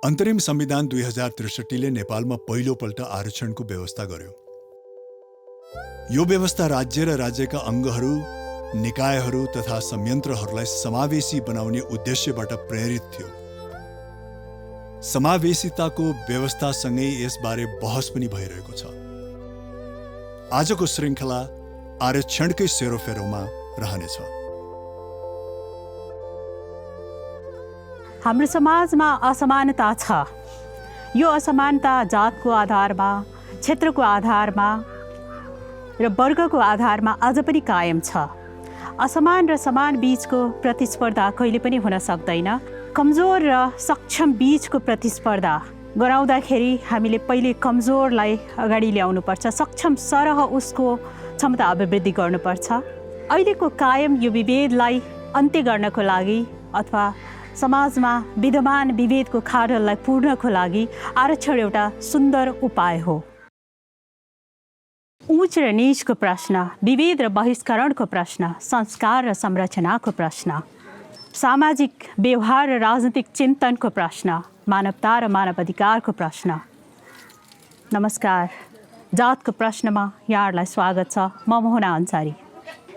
अन्तरिम संविधान 2063ले नेपालमा पहिलोपल्ट आरक्षणको व्यवस्था गर्यो। यो व्यवस्था राज्य र राज्यका अङ्गहरू, निकायहरू तथा संयन्त्रहरूलाई समावेशी बनाउने उद्देश्यबाट प्रेरित थियो। समावेशिताको व्यवस्थासँगै यसबारे बहस पनि भइरहेको छ। आजको श्रृङ्खला आरक्षणकै सेरोफेरोमा रहनेछ। हाम्रो समाजमा असमानता छ। यो असमानता जातको आधारमा, क्षेत्रको आधारमा र वर्गको आधारमा अझ पनि कायम छ। असमान र समान बीचको प्रतिस्पर्धा कहिले पनि हुन सक्दैन। कमजोर र सक्षम बीचको प्रतिस्पर्धा गराउँदाखेरि हामीले पहिले कमजोरलाई अगाडि ल्याउनुपर्छ, सक्षम सरह उसको क्षमता अभिवृद्धि गर्नुपर्छ। अहिलेको कायम यो विभेदलाई अन्त्य गर्नको लागि अथवा समाजमा विद्यमान विभेदको खाडललाई पूर्णको लागि आरक्षण एउटा सुन्दर उपाय हो। उच्च र नीचको प्रश्न, विभेद र बहिष्करणको प्रश्न, संस्कार र संरचनाको प्रश्न, सामाजिक व्यवहार र राजनीतिक चिन्तनको प्रश्न, मानवता र मानवाधिकारको प्रश्न। नमस्कार, जातको प्रश्नमा यहाँहरूलाई स्वागत छ। म मोहना अन्सारी।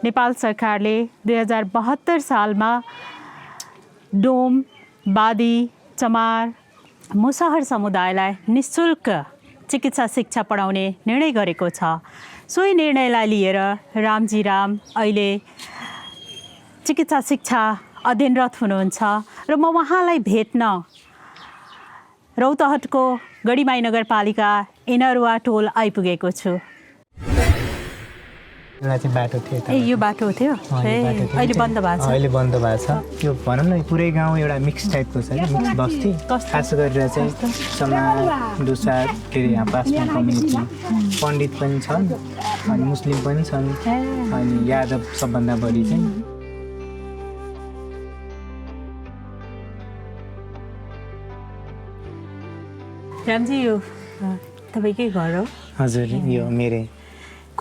नेपाल सरकारले 2072 सालमा डोम, बादी, चमार, मुसहर समुदायलाई निःशुल्क चिकित्सा शिक्षा पढाउने निर्णय गरेको छ। सोही निर्णयलाई लिएर रामजी राम अहिले चिकित्सा शिक्षा अध्ययनरत हुनुहुन्छ र म उहाँलाई भेट्न रौतहटको गढीमाई नगरपालिका इनरुवा टोल आइपुगेको छु। बाटो थियो यो बाटो थियो, अहिले बन्द भएको छ। अहिले बन्द भएको छ। यो भनौँ न पुरै गाउँ एउटा मिक्स टाइपको छ, मिक्स बस्ती। खास गरेर चाहिँ समाज, दुसार, के अरे यहाँ पासमा कम्युनिटी, पण्डित पनि छन् अनि मुस्लिम पनि छन् अनि यादव सबभन्दा बढी चाहिँ। रामजी, यो तपाईँकै घर हो? हजुर, यो मेरै।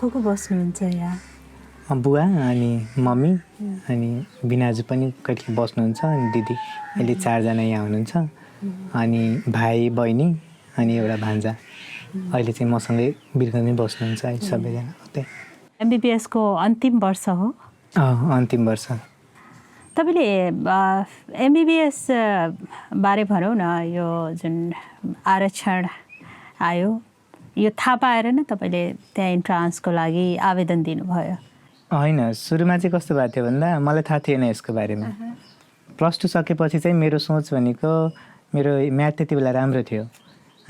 को बस्नुहुन्छ यहाँ? बुवा अनि मम्मी अनि बिनाजु पनि कहिले बस्नुहुन्छ अनि दिदी। अहिले 4 जना यहाँ हुनुहुन्छ अनि भाइ, बहिनी अनि एउटा भान्जा। अहिले चाहिँ मसँगै बिर्खमै बस्नुहुन्छ अहिले सबैजना। त्यही एमबिबिएसको अन्तिम वर्ष हो? अन्तिम वर्ष। तपाईँले एमबिबिएस बारे भनौँ न, यो जुन आरक्षण आयो यो थाहा पाएर न तपाईँले त्यहाँ इन्ट्रान्सको लागि आवेदन दिनुभयो? होइन, सुरुमा चाहिँ कस्तो भएको थियो भन्दा मलाई थाहा थिएन यसको बारेमा। +2 सकेपछि चाहिँ मेरो सोच भनेको, मेरो म्याथ त्यति बेला राम्रो थियो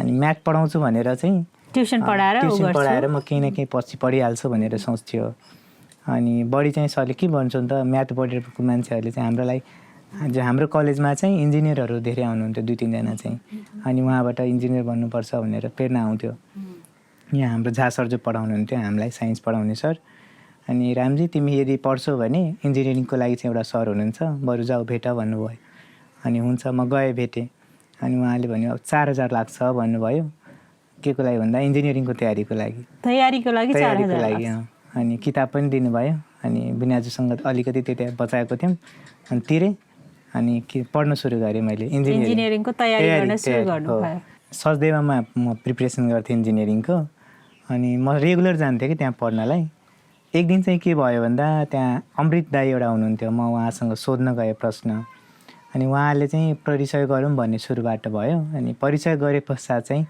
अनि म्याथ पढाउँछु भनेर चाहिँ ट्युसन पढाएर म केही न केही पछि पढिहाल्छु भनेर सोच थियो। अनि बढी चाहिँ सरले के भन्छन् त, म्याथ पढेको मान्छेहरूले चाहिँ हाम्रो कलेजमा चाहिँ इन्जिनियरहरू धेरै आउनुहुन्थ्यो, 2-3 जना चाहिँ। अनि उहाँबाट इन्जिनियर बन्नुपर्छ भनेर प्रेरणा आउँथ्यो। यहाँ हाम्रो झा सर जो पढाउनुहुन्थ्यो हामीलाई, साइन्स पढाउने सर। अनि रामजी, तिमी यदि पढ्छौ भने इन्जिनियरिङको लागि चाहिँ एउटा सर हुनुहुन्छ, बरु जाऊ भेट भन्नुभयो। अनि हुन्छ, म गएँ भेटेँ। अनि उहाँले भन्यो अब 4000 लाग्छ भन्नुभयो। के को लागि भन्दा इन्जिनियरिङको तयारीको लागि। अनि किताब पनि दिनुभयो। अनि बिनाजुसँग अलिकति त्यति बचाएको थियौँ अनि तिरेँ अनि पढ्न सुरु गरेँ मैले। इन्जिनियरिङको तयारी गर्न सुरु गर्नुभयो? सचदेवमा म प्रिपरेसन गर्थेँ इन्जिनियरिङको। अनि म रेगुलर जान्थेँ कि त्यहाँ पढ्नलाई। एक दिन चाहिँ के भयो भन्दा त्यहाँ अमृत दाई एउटा हुनुहुन्थ्यो, म उहाँसँग सोध्न गएँ प्रश्न। अनि उहाँले चाहिँ परिचय गरौँ भन्ने सुरुबाट भयो। अनि परिचय गरे पश्चात चाहिँ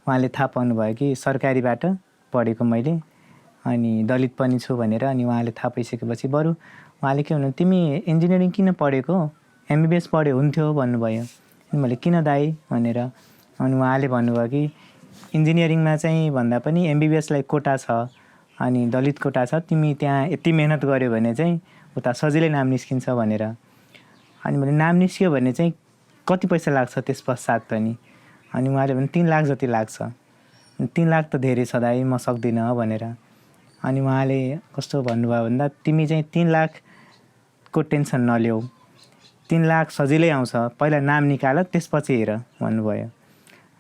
उहाँले थाहा पाउनुभयो कि सरकारीबाट पढेको मैले अनि दलित पनि छु भनेर। अनि उहाँले थाहा पाइसकेपछि बरु उहाँले के भन्नु, तिमी इन्जिनियरिङ किन पढेको, एमबिबिएस पढे हुन्थ्यो भन्नुभयो। अनि मैले किन दाई भनेर। अनि उहाँले भन्नुभयो कि इन्जिनियरिङमा चाहिँ भन्दा पनि एमबिबिएसलाई कोटा छ अनि दलित कोटा छ, तिमी त्यहाँ यति मेहनत गर्यो भने चाहिँ उता सजिलै नाम निस्किन्छ भनेर। अनि मैले नाम निस्क्यो भने चाहिँ कति पैसा लाग्छ त्यस पश्चात पनि? अनि उहाँले भने 3 लाख जति लाग्छ। 3 लाख त धेरै छ दाइ, म सक्दिनँ भनेर। अनि उहाँले कस्तो भन्नुभयो भन्दा, तिमी चाहिँ 3 लाखको टेन्सन नल्याऊ, 3 लाख सजिलै आउँछ, पहिला नाम निकाल त्यसपछि हेर भन्नुभयो।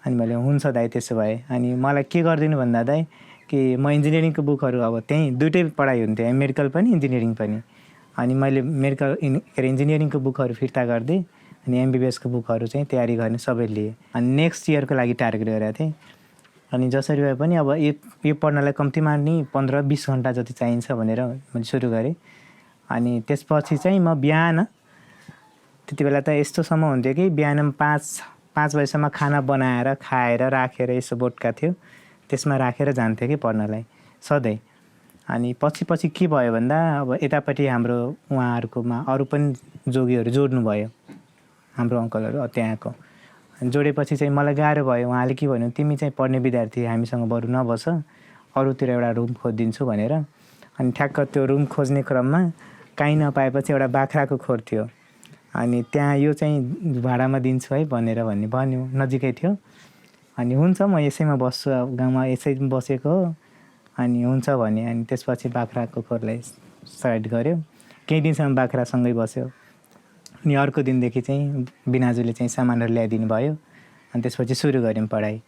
अनि मैले हुन्छ दाइ त्यसो भए। अनि मलाई के गरिदिनु भन्दा दाइ कि म इन्जिनियरिङको बुकहरू अब त्यहीँ दुइटै पढाइ हुन्थ्यो, मेडिकल पनि इन्जिनियरिङ पनि। अनि मैले इन्जिनियरिङको बुकहरू फिर्ता गरिदिएँ अनि एमबिबिएसको बुकहरू चाहिँ तयारी गर्ने सबै लिएँ। अनि नेक्स्ट इयरको लागि टार्गेट गरेको थिएँ। अनि जसरी भए पनि अब यो पढ्नलाई कम्तीमा नि 15-20 घन्टा जति चाहिन्छ भनेर मैले सुरु गरेँ। अनि त्यसपछि चाहिँ म बिहान, त्यति बेला त यस्तोसम्म हुन्थ्यो कि बिहान 5 बजीसम्म खाना बनाएर खाएर राखेर यसो बोटका थियो, त्यसमा राखेर जान्थ्यो कि पढ्नलाई सधैँ। अनि पछि के भयो भन्दा अब यतापट्टि हाम्रो उहाँहरूकोमा अरू पनि जोगीहरू जोड्नु भयो, हाम्रो अङ्कलहरू त्यहाँको। जोडेपछि चाहिँ मलाई गाह्रो भयो। उहाँले के भन्यो, तिमी चाहिँ पढ्ने विद्यार्थी, हामीसँग बरु नबस, अरूतिर एउटा रुम खोजिदिन्छु भनेर। अनि ठ्याक्क त्यो रुम खोज्ने क्रममा काहीँ नपाएपछि एउटा बाख्राको खोर थियो। अनि त्यहाँ यो चाहिँ भाडामा दिन्छु है भनेर भन्यो, नजिकै थियो। अनि हुन्छ म यसैमा बस्छु, गाउँमा यसै बसेको हो। अनि हुन्छ भने अनि त्यसपछि बाख्राको खोरलाई साइड गऱ्यो। केही दिनसम्म बाख्रासँगै बस्यो। अनि अर्को दिनदेखि चाहिँ बिनाजुले चाहिँ सामानहरू ल्याइदिनु भयो। अनि त्यसपछि सुरु गऱ्यौँ पढाइ।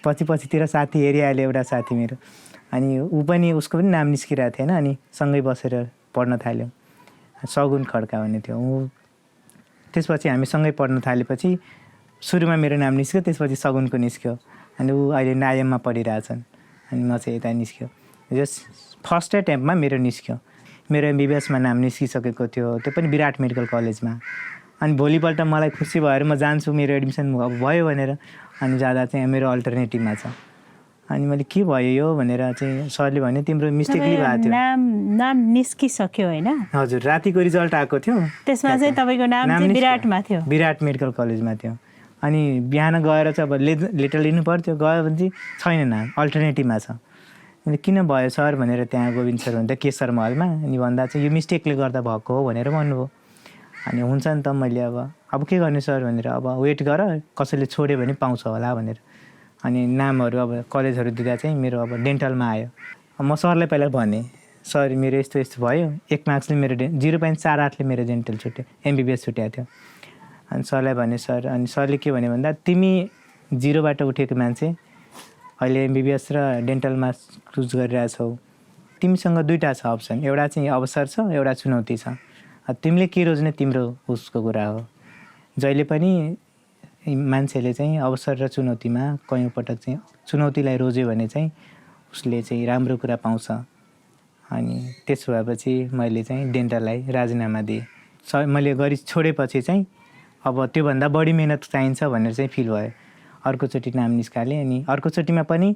पछितिर साथी हेरिहाल्यो एउटा साथी मेरो। अनि उसको पनि नाम निस्किरहेको थिएन। अनि सँगै बसेर पढ्न थाल्यौँ। सगुन खड्का भन्ने थियो ऊ। त्यसपछि हामी सँगै पढ्न थालेपछि सुरुमा मेरो नाम निस्क्यो, त्यसपछि सगुनको निस्क्यो। अनि ऊ अहिले नायममा पढिरहेछन्। अनि म चाहिँ यता निस्क्यो। जस फर्स्ट एटेम्पमा मेरो निस्क्यो। मेरो एमबिबिएसमा नाम निस्किसकेको थियो, त्यो पनि विराट मेडिकल कलेजमा। अनि भोलिपल्ट मलाई खुसी भएर म जान्छु, मेरो एडमिसन अब भयो भनेर। अनि जाँदा चाहिँ मेरो अल्टरनेटिभमा छ। अनि मैले के भयो यो भनेर चाहिँ सरले भन्यो, तिम्रो मिस्टेकली भएको थियो। नाम निस्किसक्यो होइन? हजुर, रातिको रिजल्ट आएको थियो। त्यसमा चाहिँ तपाईँको नाम चाहिँ विराटमा थियो, विराट मेडिकल कलेजमा थियो। अनि बिहान गएर चाहिँ अब लेटर लिनु पर्थ्यो, गयो भने चाहिँ छैन नाम, अल्टरनेटिभमा छ। अनि किन भयो सर भनेर त्यहाँ गोविन्द सर हुँदा केशर महलमा। अनि भन्दा चाहिँ यो मिस्टेकले गर्दा भएको हो भनेर भन्नुभयो। अनि हुन्छ नि त, मैले अब के गर्ने सर भनेर, अब वेट गर, कसैले छोड्यो भने पाउँछ होला भनेर। अनि नामहरू अब कलेजहरू दिँदा चाहिँ मेरो अब डेन्टलमा आयो। म सरलाई पहिला भनेँ, सर मेरो यस्तो भयो, 1 मार्क्सले मेरो 0.48ले मेरो डेन्टल छुट्यो, एमबिबिएस छुट्याएको थियो। अनि सरलाई भने सर, अनि सरले के भन्यो भन्दा, तिमी 0बाट उठेको मान्छे अहिले एमबिबिएस र डेन्टलमा चुज गरिरहेछौ, तिमीसँग 2टा छ अप्सन, एउटा चाहिँ अवसर छ, एउटा चुनौती छ। तिमीले के रोज्ने तिम्रो उसको कुरा हो। जहिले पनि मान्छेले चाहिँ अवसर र चुनौतीमा कयौँ पटक चाहिँ चुनौतीलाई रोज्यो भने चाहिँ उसले चाहिँ राम्रो कुरा पाउँछ। अनि त्यसो भएपछि मैले चाहिँ डेन्टललाई राजीनामा दिएँ। मैले छोडेपछि चाहिँ अब त्योभन्दा बढी मेहनत चाहिन्छ भनेर चाहिँ फिल भयो। अर्कोचोटि नाम निस्कालेँ। अनि अर्कोचोटिमा पनि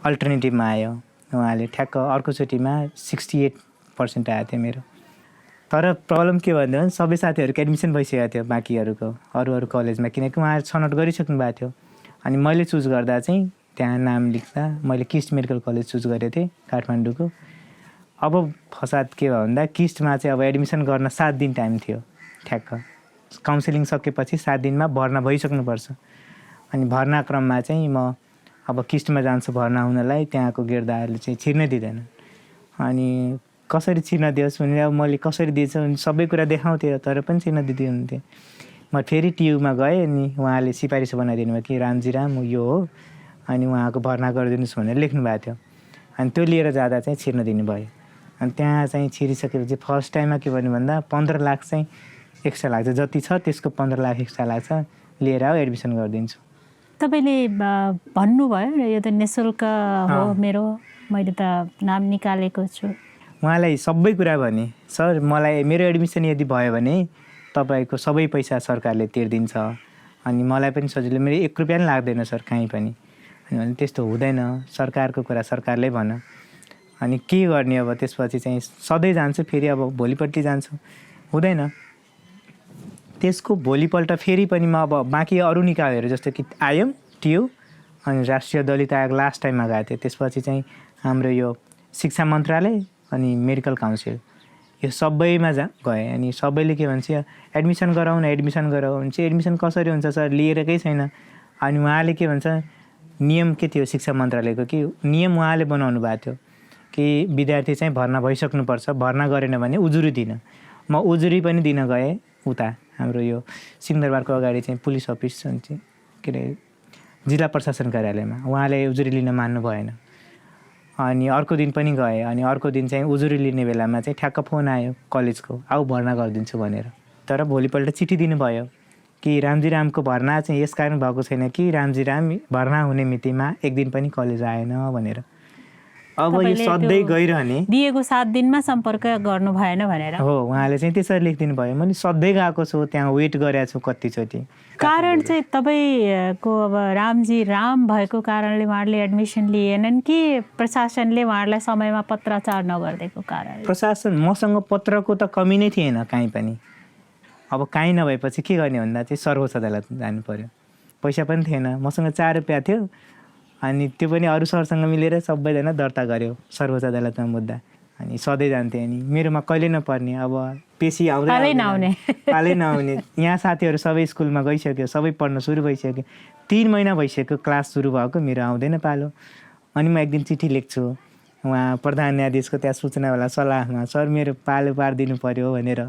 अल्टरनेटिभमा आयो। उहाँले ठ्याक्क अर्कोचोटिमा 68% आएको थियो मेरो। तर प्रब्लम के भन्दा सबै साथीहरूको एडमिसन भइसकेको थियो बाँकीहरूको अरू कलेजमा, किनकि उहाँहरू छनौट गरिसक्नु भएको थियो। अनि मैले चुज गर्दा चाहिँ त्यहाँ नाम लेख्दा मैले किस्ट मेडिकल कलेज चुज गरेको थिएँ काठमाडौँको। अब फसाद के भयो भन्दा किस्टमा चाहिँ अब एडमिसन गर्न 7 दिन टाइम थियो। ठ्याक्क काउन्सिलिङ सकेपछि 7 दिनमा भर्ना भइसक्नुपर्छ। अनि भर्ना क्रममा चाहिँ म अब किस्टमा जान्छु भर्ना हुनलाई, त्यहाँको गिर्दाहरूले चाहिँ छिर्नै दिँदैन। अनि कसरी छिर्न दियोस् भनेर अब मैले कसरी दिएछु भने सबै कुरा देखाउँथेँ, तर पनि छिर्न दिनुहुन्थेँ। म फेरि टियुमा गएँ। अनि उहाँले सिफारिस बनाइदिनु भयो कि रामजी यो हो, अनि उहाँको भर्ना गरिदिनुहोस् भनेर लेख्नु भएको थियो। अनि त्यो लिएर जाँदा चाहिँ छिर्न दिनुभयो। अनि त्यहाँ चाहिँ छिरिसकेपछि फर्स्ट टाइममा के भन्नु भन्दा 15 लाख चाहिँ एक्स्ट्रा लाग्छ, जति छ त्यसको 15 लाख एक्स्ट्रा लाग्छ, लिएर आऊ एडमिसन गरिदिन्छु। तपाईँले भन्नुभयो यो त निःशुल्क हो मेरो, मैले त नाम निकालेको छु। उहाँलाई सबै कुरा भने, सर मलाई मेरो एडमिसन यदि भयो भने तपाईँको सबै पैसा सरकारले तिर्दिन्छ। अनि मलाई पनि सजिलो, मेरो 1 रुपियाँ पनि लाग्दैन सर कहीँ पनि। अनि त्यस्तो हुँदैन, सरकारको कुरा सरकारले भन। अनि के गर्ने अब त्यसपछि चाहिँ सधैँ जान्छु, फेरि अब भोलिपल्ट जान्छु, हुँदैन। त्यसको भोलिपल्ट फेरि पनि म अब बाँकी अरू निकायहरू जस्तो कि आयम टियु अनि राष्ट्रिय दलित आयोग लास्ट टाइममा गएको थिएँ। त्यसपछि चाहिँ हाम्रो यो शिक्षा मन्त्रालय अनि मेडिकल काउन्सिल यो सबैमा गएँ। अनि सबैले के भन्छ, एडमिसन गराउँ भने चाहिँ एडमिसन कसरी हुन्छ सर, लिएरकै छैन। अनि उहाँले के भन्छ, नियम के थियो शिक्षा मन्त्रालयको, कि नियम उहाँले बनाउनु भएको थियो कि विद्यार्थी चाहिँ भर्ना भइसक्नुपर्छ, भर्ना गरेन भने उजुरी दिन। म उजुरी पनि दिन गएँ उता हाम्रो यो सिंहदरबारको अगाडि चाहिँ पुलिस अफिस चाहिँ के अरे जिल्ला प्रशासन कार्यालयमा, उहाँले उजुरी लिन मान्नु भएन। अनि अर्को दिन पनि गएँ। अनि अर्को दिन चाहिँ उजुरी लिने बेलामा चाहिँ ठ्याक्क फोन आयो कलेजको, आऊ भर्ना गरिदिन्छु भनेर। तर भोलिपल्ट चिठी दिनुभयो कि रामजीरामको भर्ना चाहिँ यस कारण भएको छैन कि रामजीराम भर्ना हुने मितिमा एक दिन पनि कलेज आएन भनेर। अब यो सधैँ गइरहने दिएको 7 दिनमा सम्पर्क गर्नु भएन भनेर हो, उहाँले चाहिँ त्यसरी लेखिदिनु भयो। मैले सधैँ गएको छु त्यहाँ, वेट गरेको छु कतिचोटि। कारण चाहिँ तपाईँको अब रामजी राम भएको कारणले उहाँहरूले एडमिसन लिएनन् कि प्रशासनले उहाँहरूलाई समयमा पत्राचार नगरिदिएको कारण? प्रशासन मसँग पत्रको त कमी नै थिएन कहीँ पनि। अब कहीँ नभएपछि के गर्ने भन्दा चाहिँ सर्वोच्च अदालत जानु पर्यो। पैसा पनि थिएन, मसँग 4 रुपियाँ थियो, अनि त्यो पनि अरू सरसँग मिलेर सबैजना दर्ता गऱ्यो सर्वोच्च अदालतमा मुद्दा। अनि सधैँ जान्थेँ, अनि मेरोमा कहिले नपर्ने, अब पेसी पालै नआउने। यहाँ साथीहरू सबै स्कुलमा गइसक्यो, सबै पढ्न सुरु भइसक्यो, 3 महिना भइसक्यो क्लास सुरु भएको, मेरो आउँदैन पालो। अनि म एक दिन चिठी लेख्छु उहाँ प्रधान न्यायाधीशको त्यहाँ सूचनावाला सल्लाहमा, सर मेरो पालो पारिदिनु पऱ्यो भनेर।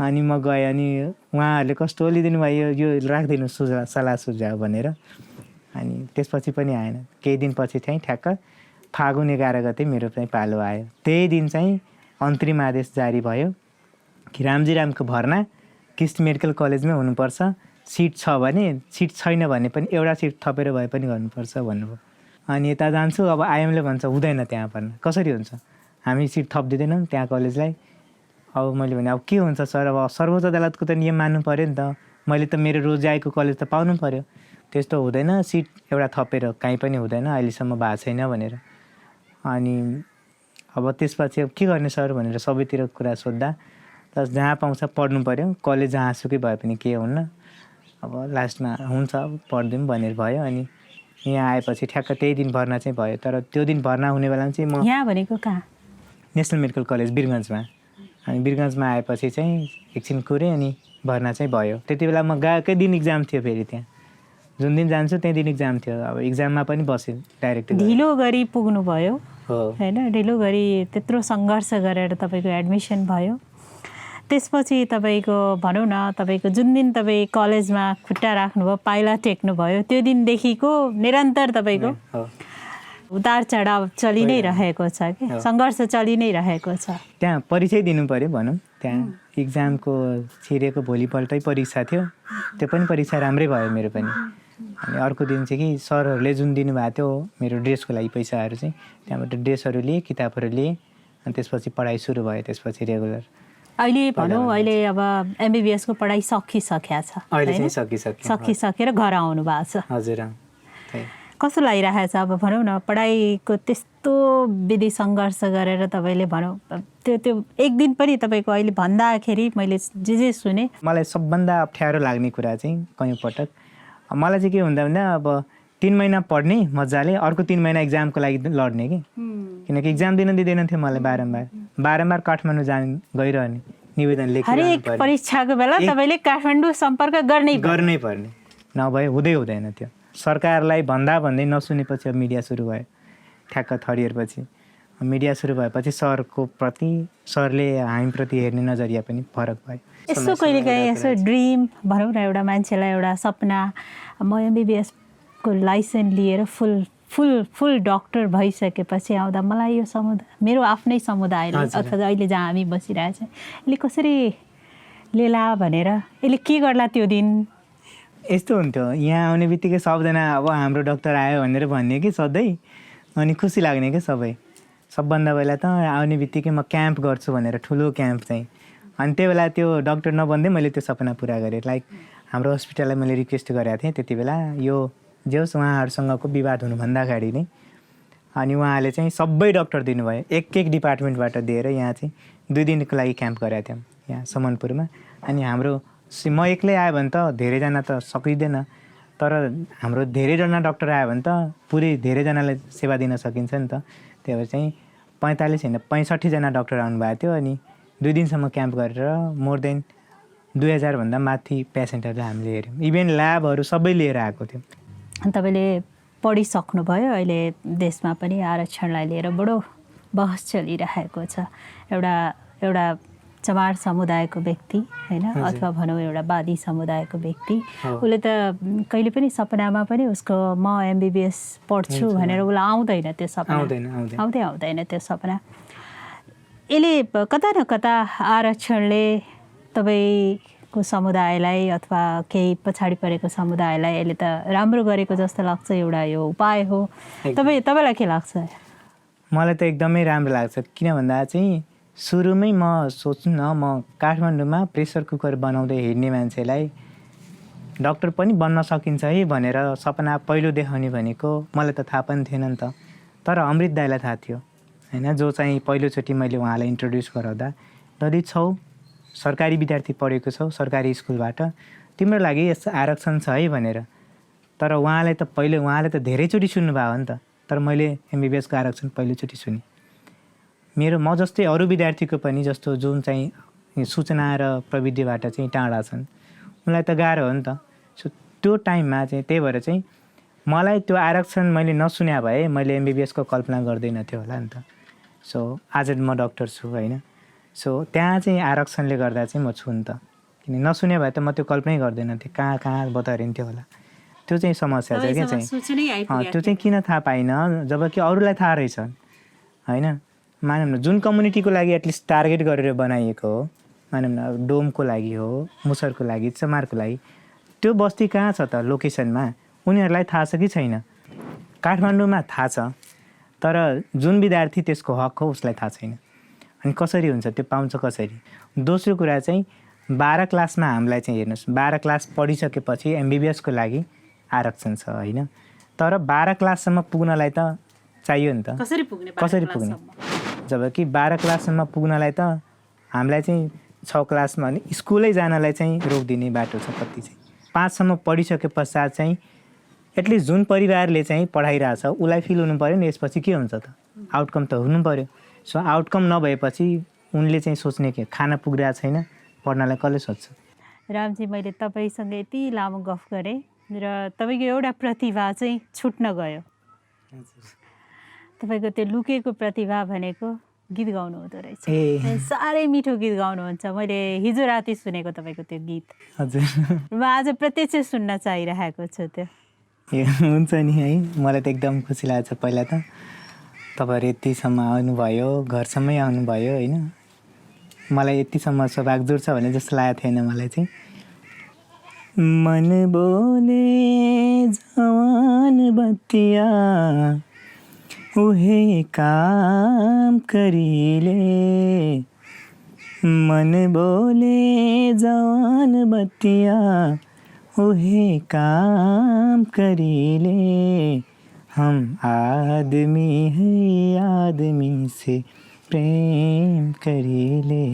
अनि म गएँ, अनि उहाँहरूले कस्तो लिदिनु भयो, यो राखिदिनु सल्लाह सुझाव भनेर। अनि त्यसपछि पनि आएन। केही दिनपछि चाहिँ ठ्याक्क फागुन 11 गते मेरो चाहिँ पालो आयो। त्यही दिन चाहिँ अन्तरिम आदेश जारी भयो कि रामजीरामको भर्ना किस्ट मेडिकल कलेजमै हुनुपर्छ, सिट छ भने, सिट छैन भने पनि एउटा सिट थपेर भए पनि गर्नुपर्छ भन्नुभयो। अनि यता जान्छु, अब आइएमले भन्छ हुँदैन त्यहाँ भर्ना, कसरी हुन्छ, हामी सिट थपिदिँदैनौँ त्यहाँ कलेजलाई। अब मैले भने अब के हुन्छ सर, अब सर्वोच्च अदालतको त नियम मान्नु पऱ्यो नि त, मैले त मेरो रोज आएको कलेज त पाउनु पऱ्यो, त्यस्तो हुँदैन, सिट एउटा थपेर कहीँ पनि हुँदैन, अहिलेसम्म भएको छैन भनेर। अनि अब त्यसपछि अब के गर्ने सर भनेर सबैतिर कुरा सोद्धा, त जहाँ पाउँछ पढ्नु पऱ्यो, कलेज जहाँसुकै भए पनि के हुन्न, अब लास्टमा हुन्छ पढ्दिउँ भनेर भयो। अनि यहाँ आएपछि ठ्याक्क त्यही दिन भर्ना चाहिँ भयो। तर त्यो दिन भर्ना हुने बेलामा चाहिँ म यहाँ भनेको कहाँ? नेसनल मेडिकल कलेज वीरगन्जमा। अनि वीरगन्जमा आएपछि चाहिँ एकछिन कुरेँ, अनि भर्ना चाहिँ भयो। त्यति बेला म गएकै दिन इक्जाम थियो, फेरि त्यहाँ जुन दिन जान्छु त्यही दिन इक्जाम थियो। अब इक्जाममा पनि बसेँ, डाइरेक्ट ढिलो गरी पुग्नुभयो हो होइन, ढिलो गरी त्यत्रो सङ्घर्ष गरेर तपाईँको एडमिसन भयो। त्यसपछि तपाईँको भनौँ न, तपाईँको जुन दिन तपाईँ कलेजमा खुट्टा राख्नुभयो, पाइला टेक्नुभयो, त्यो दिनदेखिको निरन्तर तपाईँको उतार चढाव चलि नै रहेको छ कि सङ्घर्ष चलि नै रहेको छ। त्यहाँ परिचय दिनु पऱ्यो भनौँ, त्यहाँ इक्जामको छिरेको भोलिपल्टै परीक्षा थियो, त्यो पनि परीक्षा राम्रै भयो मेरो पनि। अनि अर्को दिन चाहिँ कि सरहरूले जुन दिनुभएको थियो मेरो ड्रेसको लागि पैसाहरू चाहिँ, त्यहाँबाट ड्रेसहरू लिएँ, किताबहरू लिएँ, अनि त्यसपछि पढाइ सुरु भयो। त्यसपछि रेगुलर अहिले भनौँ, अहिले अब एमबिबिएसको पढाइ सकिसकेको छ, अहिले चाहिँ सकिसकेर घर आउनु भएको छ। हजुर, कस्तो लागिरहेको छ अब भनौँ न, पढाइको त्यस्तो विधि सङ्घर्ष गरेर तपाईँले भनौँ त्यो एक दिन पनि तपाईँको अहिले भन्दाखेरि मैले जे सुने, मलाई सबभन्दा अप्ठ्यारो लाग्ने कुरा चाहिँ कयौँ पटक मलाई चाहिँ के हुँदा भन्दा, अब 3 महिना पढ्ने मजाले, अर्को 3 महिना इक्जामको लागि लड्ने कि, किनकि इक्जाम दिन दिँदैन थियो मलाई, बारम्बार काठमाडौँ गइरहने, निवेदन लेखेर हरेक परीक्षाको बेला तपाईँले काठमाडौँ सम्पर्क गर्नै पर्ने, नभए हुँदैन थियो। सरकारलाई भन्दै नसुनेपछि अब मिडिया सुरु भयो, ठ्याक्क 3rd इयर पछि मिडिया सुरु भएपछि सरले हामीप्रति हेर्ने नजरिया पनि फरक भयो। यसो कहिलेकाहीँ यसो ड्रिम भनौँ न, एउटा मान्छेलाई एउटा सपना, म एमबिबिएसको लाइसेन्स लिएर फुल डक्टर भइसकेपछि आउँदा मलाई यो समुदाय, मेरो आफ्नै समुदायले अथवा अहिले जहाँ हामी बसिरहेछ, यसले कसरी लेला भनेर, यसले के गर्ला त्यो दिन, यस्तो हुन्थ्यो। यहाँ आउने बित्तिकै सबजना अब हाम्रो डक्टर आयो भनेर भन्ने कि सधैँ, अनि खुसी लाग्ने कि सबभन्दा पहिला त आउने बित्तिकै म क्याम्प गर्छु भनेर, ठुलो क्याम्प चाहिँ। अनि त्यो बेला त्यो डक्टर नबन्दै मैले त्यो सपना पुरा गरेँ। लाइक हाम्रो हस्पिटललाई मैले रिक्वेस्ट गरेको थिएँ त्यति बेला, यो जे होस् उहाँहरूसँगको विवाद हुनुभन्दा अगाडि नै। अनि उहाँले चाहिँ सबै डक्टर दिनुभयो, एक डिपार्टमेन्टबाट दिएर यहाँ चाहिँ 2 दिनको लागि क्याम्प गरेका थियौँ यहाँ समनपुरमा। अनि हाम्रो म एक्लै आयो भने त धेरैजना त सकिँदैन, तर हाम्रो धेरैजना डक्टर आयो भने त पुरै धेरैजनालाई सेवा दिन सकिन्छ नि त। त्यही भएर चाहिँ 45 होइन 65 जना डक्टर आउनुभएको थियो। अनि 2 दिनसम्म क्याम्प गरेर मोर देन 2000 भन्दा माथि पेसेन्टहरूलाई हामीले हेऱ्यौँ, इभेन ल्याबहरू सबै लिएर आएको थियो। अनि तपाईँले पढिसक्नुभयो, अहिले देशमा पनि आरक्षणलाई लिएर बडो बहस चलिरहेको छ। एउटा चमार समुदायको व्यक्ति होइन, अथवा भनौँ एउटा वादी समुदायको व्यक्ति, उसले त कहिले पनि सपनामा पनि उसको म एमबिबिएस पढ्छु भनेर उसलाई आउँदैन त्यो सपना, आउँदैन त्यो सपना। यसले कता न कता आरक्षणले तपाईँको को समुदायलाई अथवा केही पछाडि परेको समुदायलाई यसले त राम्रो गरेको जस्तो लाग्छ, एउटा यो उपाय हो। तपाईँलाई के लाग्छ? मलाई त एकदमै राम्रो लाग्छ। किन भन्दा चाहिँ सुरुमै म सोच्नु न, म काठमाडौँमा प्रेसर कुकर बनाउँदै हिँड्ने मान्छेलाई डक्टर पनि बन्न सकिन्छ है भनेर सपना पहिलो देखाउने भनेको मलाई त थाहा पनि थिएन नि त। तर अमृत दाइलाई थाहा थियो होइन, जो चाहिँ पहिलोचोटि मैले उहाँलाई इन्ट्रोड्युस गराउँदा, दलित छौ, सरकारी विद्यार्थी पढेको छौ सरकारी स्कुलबाट, तिम्रो लागि यस्तो आरक्षण छ है भनेर। तर उहाँले त धेरैचोटि सुन्नुभयो हो नि त, तर मैले एमबिबिएसको आरक्षण पहिलोचोटि सुनेँ। म जस्तै अरू विद्यार्थीको पनि जस्तो जुन चाहिँ सूचना र प्रविधिबाट चाहिँ टाढा छन्, उनलाई त गाह्रो हो नि त। सो त्यो टाइममा चाहिँ त्यही भएर चाहिँ मलाई त्यो आरक्षण मैले नसुन्या भए मैले एमबिबिएसको कल्पना गर्दैन थियो होला नि त। सो आज म डक्टर छु होइन। सो त्यहाँ चाहिँ आरक्षणले गर्दा चाहिँ म छु नि त, किन नसुने भए त म त्यो कल्पनै गर्दैन थिएँ, कहाँ बताइन्थ्यो होला। त्यो चाहिँ समस्या छ क्या चाहिँ, त्यो चाहिँ किन थाहा पाइनँ जबकि अरूलाई थाहा रहेछ होइन। मानौँ न जुन कम्युनिटीको लागि एटलिस्ट टार्गेट गरेर बनाइएको हो, मानौँ न डोमको लागि हो, मुसरको लागि, चमारको लागि, त्यो बस्ती कहाँ छ त लोकेसनमा, उनीहरूलाई थाहा छ कि छैन? काठमाडौँमा थाहा छ, तर जुन विद्यार्थी त्यसको हक हो उसलाई थाहा छैन। अनि कसरी हुन्छ त्यो पाउँछ कसरी? दोस्रो कुरा चाहिँ 12 क्लासमा हामीलाई चाहिँ हेर्नुहोस्, 12 क्लास पढिसकेपछि एमबिबिएसको लागि आरक्षण छ होइन। तर 12 क्लाससम्म पुग्नलाई त चाहियो नि त, कसरी पुग्ने? जबकि 12 क्लाससम्म पुग्नलाई त हामीलाई चाहिँ 6 क्लासमा भने स्कुलै जानलाई चाहिँ रोकिदिने बाटो छ कति चाहिँ। 5 सम्म पढिसके पश्चात चाहिँ एटलिस्ट जुन परिवारले चाहिँ पढाइरहेछ उसलाई फिल हुनु पऱ्यो नि, यसपछि के हुन्छ त, आउटकम त हुनु पऱ्यो। सो आउटकम नभएपछि उनले चाहिँ सोच्ने के, खाना पुगिरहेको छैन, पढ्नलाई कसले सोध्छ? रामजी, मैले तपाईँसँग यति लामो गफ गरेँ र तपाईँको एउटा प्रतिभा चाहिँ छुट्न गयो। तपाईँको त्यो लुकेको प्रतिभा भनेको गीत गाउनु हुँदो रहेछ। साह्रै मिठो गीत गाउनुहुन्छ। मैले हिजो राति सुनेको तपाईँको त्यो गीत। हजुर, म आज प्रत्यक्ष सुन्न चाहिरहेको छु त्यो। हुन्छ नि है, मलाई त एकदम खुसी लाग्छ। पहिला त तपाईँहरू यतिसम्म आउनुभयो, घरसम्मै आउनुभयो होइन। मलाई यतिसम्म सौभाग्य छ भने जस्तो लागेको थिएन मलाई चाहिँ। मन बोले जवान बत्तिया उहे काम करीले, मन बोले जवान बत्तिया उहे काम करीले, हम आदमी है आदमी से प्रेम करीले,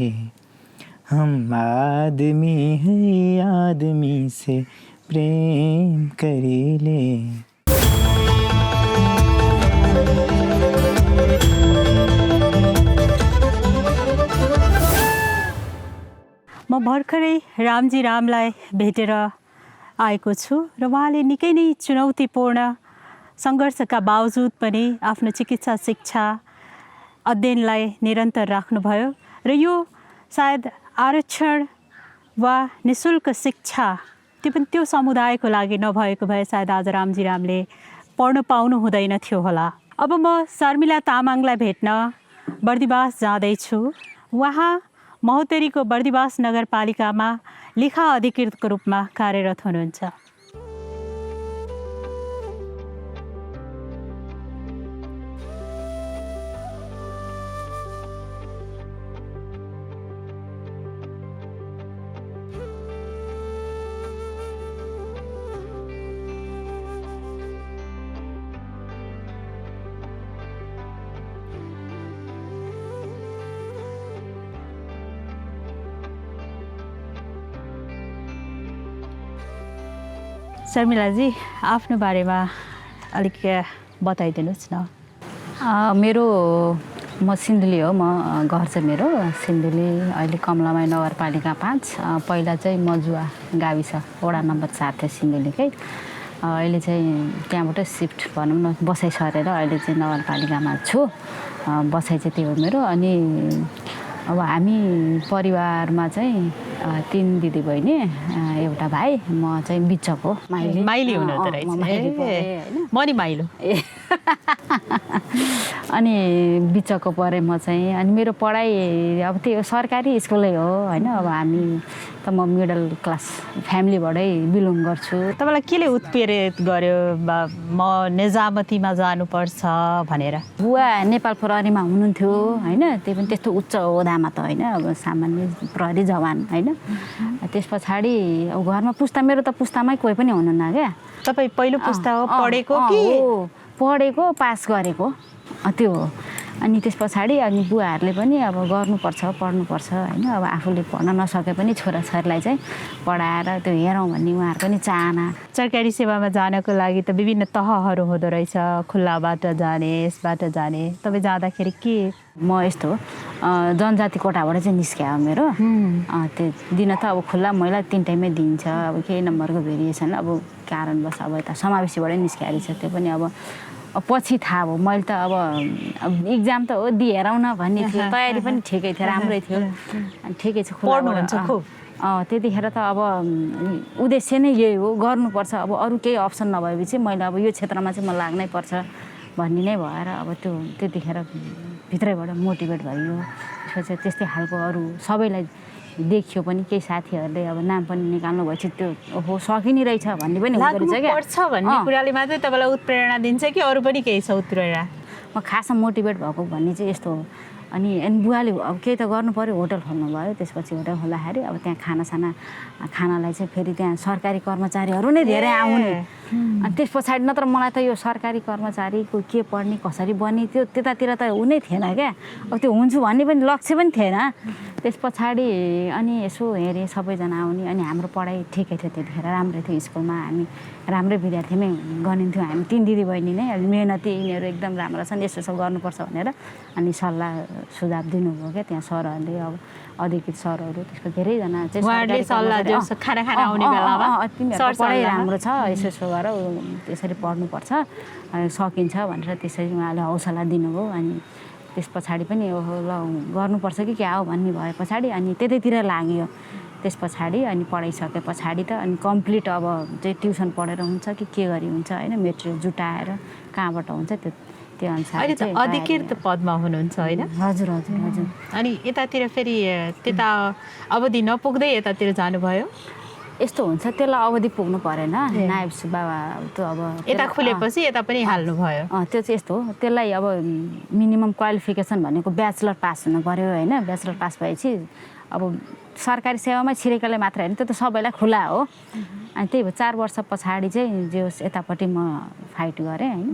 हम आदमी है आदमी से प्रेम करीले। म भर्खरै रामजी रामलाई भेटेर आएको छु र उहाँले निकै नै चुनौतीपूर्ण सङ्घर्षका बावजुद पनि आफ्नो चिकित्सा शिक्षा अध्ययनलाई निरन्तर राख्नुभयो र यो सायद आरक्षण वा निःशुल्क शिक्षा त्यो समुदायको लागि नभएको भए सायद आज रामजी रामले पढ्न पाउनु हुँदैन थियो होला। अब म शर्मिला तामाङलाई भेट्न बर्दिवास जाँदैछु। उहाँ महोत्तरीको बर्दिवास नगरपालिकामा लेखा अधिकृतको रूपमा कार्यरत हुनुहुन्छ। शर्मिलाजी, आफ्नो बारेमा अलिक बताइदिनुहोस् न। म सिन्धुली हो, घर चाहिँ मेरो सिन्धुली, अहिले कमलामाई नगरपालिका 5। पहिला चाहिँ मजुवा गाविस वडा नम्बर 4 थियो सिन्धुलीकै। अहिले चाहिँ त्यहाँबाट सिफ्ट भनौँ न, बसाइ सरेर अहिले चाहिँ नगरपालिकामा छु। बसाइ चाहिँ त्यो हो मेरो। अनि अब हामी परिवारमा चाहिँ 3 दिदी बहिनी, एउटा भाइ, म चाहिँ बिचको माइली हुनुहुँदो रहेछ। म नि माइलो। अनि बिचको परेँ म चाहिँ। अनि मेरो पढाइ अब त्यो सरकारी स्कुलै हो होइन। अब हामी त म मिडल क्लास फ्यामिलीबाटै बिलोङ गर्छु। तपाईँलाई केले उत्प्रेरित गर्यो म निजामतीमा जानुपर्छ भनेर? बुवा नेपाल प्रहरीमा हुनुहुन्थ्यो होइन। त्यही पनि त्यस्तो उच्च ओहदामा त होइन, अब सामान्य प्रहरी जवान होइन। त्यस पछाडि अब घरमा पुस्ता, मेरो त पुस्तामै कोही पनि हुनुहुन्न क्या। तपाईँ पहिलो पुस्ता हो पढेको कि? पढेको, पास गरेको त्यो हो। अनि त्यस पछाडि अनि बुवाहरूले पनि अब गर्नुपर्छ, पढ्नुपर्छ होइन। अब आफूले पढ्न नसके पनि छोराछोरीलाई चाहिँ पढाएर त्यो हेरौँ भन्ने उहाँहरूको पनि चाहना। सरकारी सेवामा जानको लागि त विभिन्न तहहरू हुँदो रहेछ, खुल्लाबाट जाने, यसबाट जाने। तपाईँ जाँदाखेरि के? म यस्तो जनजाति कोटाबाट चाहिँ निस्क्या हो मेरो। त्यो दिन त अब खुल्ला महिला 3 टाइममै दिन्छ। अब केही नम्बरको भेरिएसन अब कारणवश अब यता समावेशीबाटै निस्किएको रहेछ। त्यो पनि अब पछि थाहा भयो। मैले त अब इक्जाम त हो दिएर न भन्ने थियो, तयारी पनि ठिकै थियो, राम्रै थियो। अनि ठिकै छ पढ्नुहुन्छ खुब? त्यतिखेर त अब उद्देश्य नै यही हो, गर्नुपर्छ। अब अरू केही अप्सन नभएपछि मैले अब यो क्षेत्रमा चाहिँ म लाग्नै पर्छ भन्ने नै भएर अब त्यो त्यतिखेर भित्रैबाट मोटिभेट भयो। त्यसपछि त्यस्तै खालको अरू सबैलाई देखियो पनि, केही साथीहरूले अब नाम पनि निकाल्नु भएपछि त्यो ओहो सकिने रहेछ भन्ने पनि हुँदो रहेछ क्या। पर्छ भन्ने कुराले मात्रै तपाईँलाई उत्प्रेरणा दिन्छ कि अरू पनि केही छ उत्प्रेरणा? म खासमा मोटिभेट भएको भन्ने चाहिँ यस्तो हो। अनि बुवाले अब केही त गर्नु पऱ्यो, होटल खोल्नु भयो। त्यसपछि होटल खोल्दाखेरि अब त्यहाँ खानालाई चाहिँ फेरि त्यहाँ सरकारी कर्मचारीहरू नै धेरै आउने। अनि त्यस पछाडि नत्र मलाई त यो सरकारी कर्मचारीको के पढ्ने, कसरी बन्ने त्यो त्यतातिर त हुनै थिएन क्या। अब त्यो हुन्छु भन्ने पनि लक्ष्य पनि थिएन। त्यस पछाडि अनि यसो हेरेँ सबैजना आउने। अनि हाम्रो पढाइ ठिकै थियो त्यतिखेर, राम्रै थियो। स्कुलमा हामी राम्रै विद्यार्थीमै गनिन्थ्यौँ। हामी 3 दिदीबहिनी नै मेहनती, यिनीहरू एकदम राम्रो छन्, यसो गर्नुपर्छ भनेर अनि सल्लाह सुझाव दिनुभयो क्या त्यहाँ सरहरूले। अब अधिकृत सरहरू त्यसको धेरैजना चाहिँ खाना आउने बेलामा पढाइ राम्रो छ, यसो गर, त्यसरी पढ्नुपर्छ, सकिन्छ भनेर त्यसरी उहाँले हौसला दिनुभयो। अनि त्यस पछाडि पनि ओहो ल गर्नुपर्छ कि क्या हो भन्ने भए पछाडि अनि त्यतैतिर लाग्यो। त्यस पछाडि अनि पढाइसके पछाडि त अनि कम्प्लिट अब चाहिँ ट्युसन पढेर हुन्छ कि के गरी हुन्छ होइन, मेटेरियल जुटाएर कहाँबाट हुन्छ त्यो अनुसार। अहिले त अधिकृत पदमा हुनुहुन्छ होइन? हजुर हजुर हजुर। अनि यतातिर फेरि त्यता अवधि नपुग्दै यतातिर जानुभयो? यस्तो हुन्छ, त्यसलाई अवधि पुग्नु परेन। नायब सुब्बा त अब यता खुलेपछि यता पनि हाल्नुभयो? त्यो चाहिँ यस्तो हो, त्यसलाई अब मिनिमम क्वालिफिकेसन भनेको ब्याचलर पास हुनु पऱ्यो होइन। ब्याचलर पास भएपछि अब सरकारी सेवामै छिरेकोले मात्र होइन, त्यो त सबैलाई खुला हो। अनि त्यही भएर 4 वर्ष पछाडि चाहिँ जे होस् यतापट्टि म फाइट गरेँ होइन।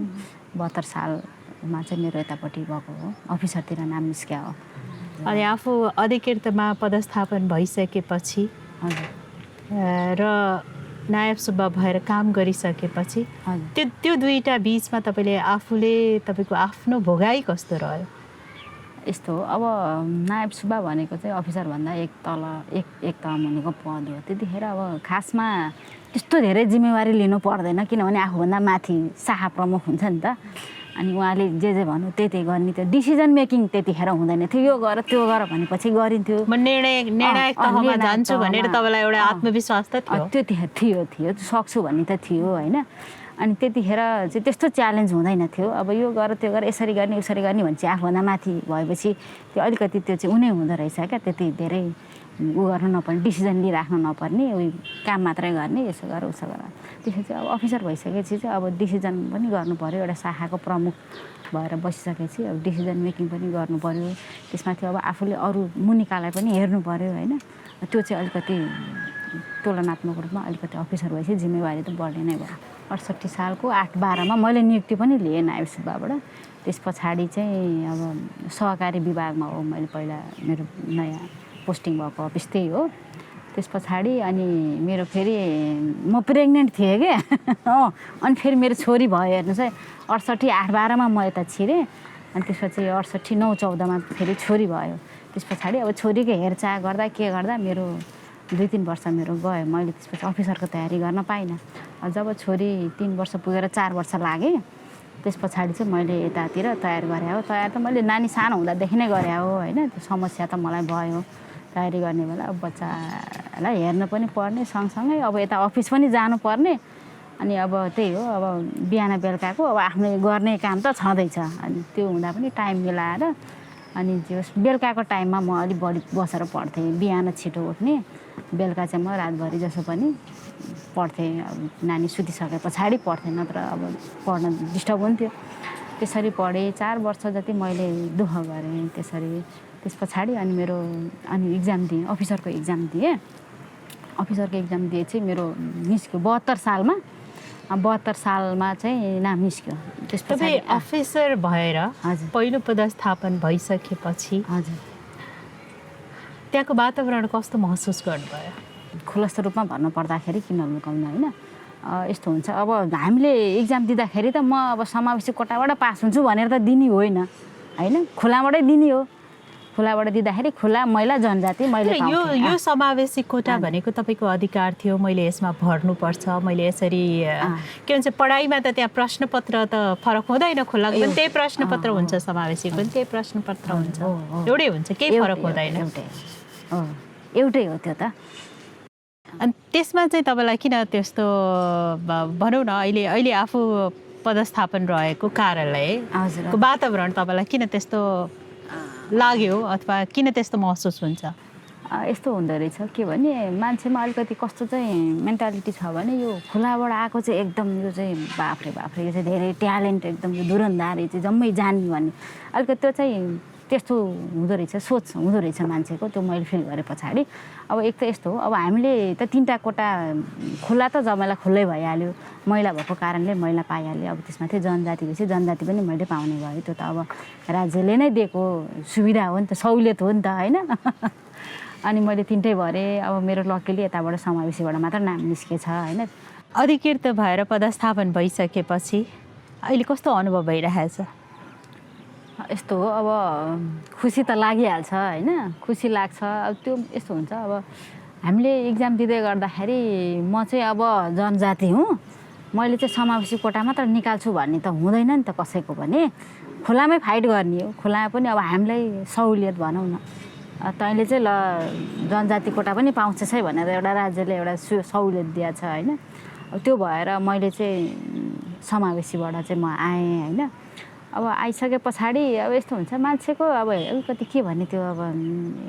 72 सालमा चाहिँ मेरो यतापट्टि भएको हो, अफिसरतिर नाम निस्क्या हो। अनि आफू अधिकृतमा पदस्थापन भइसकेपछि र नायब सुब्बा भएर काम गरिसकेपछि त्यो दुईटा बिचमा तपाईँले आफूले तपाईँको आफ्नो भोगाई कस्तो रह्यो? यस्तो हो, अब नायब सुब्बा भनेको चाहिँ अफिसरभन्दा एक तह मुनिको पद हो। त्यतिखेर अब खासमा त्यस्तो धेरै जिम्मेवारी लिनु पर्दैन, किनभने आफूभन्दा माथि शाखा प्रमुख हुन्छ नि त। अनि उहाँले जे भन्नु त्यही गर्ने, त्यो डिसिजन मेकिङ त्यतिखेर हुँदैन थियो। यो गर त्यो गर भनेपछि गरिन्थ्यो। म निर्णायक तहमा जान्छु भनेर तपाईँलाई एउटा आत्मविश्वास त थियो? थियो सक्छु भन्ने त थियो होइन। अनि त्यतिखेर चाहिँ त्यस्तो च्यालेन्ज हुँदैन थियो। अब यो गर त्यो गर, यसरी गर्ने उसरी गर्ने भने चाहिँ आफूभन्दा माथि भएपछि त्यो अलिकति त्यो चाहिँ उनी हुँदो रहेछ क्या। त्यति धेरै गर्नु नपर्ने, डिसिजन लिइराख्नु नपर्ने, उयो काम मात्रै गर्ने, यसो गर उसो गर। त्यसपछि अब अफिसर भइसकेपछि चाहिँ अब डिसिजन पनि गर्नु पऱ्यो। एउटा शाखाको प्रमुख भएर बसिसकेपछि अब डिसिजन मेकिङ पनि गर्नु पऱ्यो। त्यसमाथि अब आफूले अरू मुनिकालाई पनि हेर्नु पऱ्यो होइन। त्यो चाहिँ अलिकति तुलनात्मक रूपमा अलिकति अफिसर भएपछि जिम्मेवारी त बढ्ने नै भयो। 68 सालको 8/12मा मैले नियुक्ति पनि लिएँ नायब सुब्बाबाट। त्यस पछाडि चाहिँ अब सहकारी विभागमा हो मैले पहिला मेरो नयाँ पोस्टिङ भएको अफिस त्यही हो। त्यस पछाडि अनि मेरो फेरि म प्रेग्नेन्ट थिएँ क्या। अनि फेरि मेरो छोरी भयो हेर्नुहोस् है। 68 8/12मा म यता छिरेँ। अनि त्यसपछि 68 9/14मा फेरि छोरी भयो। त्यस पछाडि अब छोरीको हेरचाह गर्दा के गर्दा मेरो 2-3 वर्ष मेरो गयो। मैले त्यसपछि अफिसरको तयारी गर्न पाइनँ। जब छोरी 3 वर्ष पुगेर 4 वर्ष लागेँ, त्यस पछाडि चाहिँ मैले यतातिर तयार गरेँ हो। तयार त मैले नानी सानो हुँदादेखि नै गरेँ हो होइन। त्यो समस्या त मलाई भयो तयारी गर्ने बेला। अब बच्चालाई हेर्न पनि पर्ने सँगसँगै अब यता अफिस पनि जानुपर्ने। अनि अब त्यही हो, अब बिहान बेलुकाको अब आफ्नो गर्ने काम त छँदैछ। अनि त्यो हुँदा पनि टाइम मिलाएर अनि त्यो बेलुकाको टाइममा म अलिक बढी बसेर पढ्थेँ। बिहान छिटो उठ्ने, बेलुका चाहिँ म रातभरि जसो पनि पढ्थेँ। अब नानी सुतिसके पछाडि पढ्थेँ, नत्र अब पढ्न डिस्टर्ब हुन्थ्यो। त्यसरी पढेँ, 4 वर्ष जति मैले दुःख गरेँ त्यसरी। त्यस पछाडि अनि इक्जाम दिएँ, अफिसरको इक्जाम दिएँ। अफिसरको इक्जाम दिए चाहिँ मेरो निस्क्यो 72 सालमा। 72 सालमा चाहिँ नाम निस्क्यो। त्यस पछाडि अफिसर भएर हजुर पहिलो पदस्थापन भइसकेपछि हजुर त्यहाँको वातावरण कस्तो महसुस गर्नुभयो? खुलस्त रूपमा भन्नुपर्दाखेरि किन लुकाउनु होइन, यस्तो हुन्छ। अब हामीले इक्जाम दिँदाखेरि त म अब समावेशी कोटाबाट पास हुन्छु भनेर त दिने होइन होइन, खुलाबाटै दिने हो। खुलाबाट दिँदाखेरि खुला महिला जनजाति मैले यो समावेशी कोटा भनेको तपाईँको अधिकार थियो, मैले यसमा भर्नुपर्छ, मैले यसरी के भन्छ, पढाइमा त त्यहाँ प्रश्नपत्र त फरक हुँदैन। खुला पनि त्यही प्रश्नपत्र हुन्छ, समावेशी पनि त्यही प्रश्नपत्र हुन्छ, एउटै हुन्छ, केही फरक हुँदैन। एउटै हो त्यो त। अनि त्यसमा चाहिँ तपाईँलाई किन त्यस्तो भनौँ न, अहिले आफू पदस्थापन रहेको कार्यालयको वातावरण तपाईँलाई किन त्यस्तो लाग्यो अथवा किन त्यस्तो महसुस हुन्छ? यस्तो हुँदो रहेछ के भने मान्छेमा अलिकति कस्तो चाहिँ मेन्टालिटी छ भने यो खुलाबाट आएको चाहिँ एकदम यो चाहिँ बाफ्रे यो चाहिँ धेरै ट्यालेन्ट, एकदम यो धुरन्धार, यो चाहिँ जम्मै जान्ने भन्ने अलिकति त्यो चाहिँ त्यस्तो हुँदो रहेछ, सोच हुँदो रहेछ मान्छेको। त्यो मैले फिल गरेँ पछाडि। अब एक त यस्तो हो, अब हामीले त 3टा कोटा खुला त जम्मैलाई खुल्लै भइहाल्यो, महिला भएको कारणले महिला पाइहाल्यो। अब त्यसमा चाहिँ जनजाति भएपछि जनजाति पनि मैले पाउने भयो। त्यो त अब राज्यले नै दिएको सुविधा हो नि त, सहुलियत हो नि त होइन। अनि मैले 3टै भरेँ। अब मेरो लकिली यताबाट समावेशीबाट मात्र नाम निस्केछ होइन। अधिकृत भएर पदस्थापन भइसकेपछि अहिले कस्तो अनुभव भइरहेछ? यस्तो हो, अब खुसी त लागिहाल्छ होइन, खुसी लाग्छ। अब त्यो यस्तो हुन्छ, अब हामीले इक्जाम दिँदै गर्दाखेरि म चाहिँ अब जनजाति हुँ, मैले चाहिँ समावेशी कोटा मात्र निकाल्छु भन्ने त हुँदैन नि त कसैको पनि। खुलामै फाइट गर्ने हो। खुलामा पनि अब हामीलाई सहुलियत भनौँ न, तैँले चाहिँ ल जनजाति कोटा पनि पाउँछस् है भनेर एउटा राज्यले एउटा सहुलियत दिएको छ होइन। अब त्यो भएर मैले चाहिँ समावेशीबाट चाहिँ म आएँ होइन। अब आइसके पछाडि अब यस्तो हुन्छ मान्छेको अब अलिकति के भन्ने, त्यो अब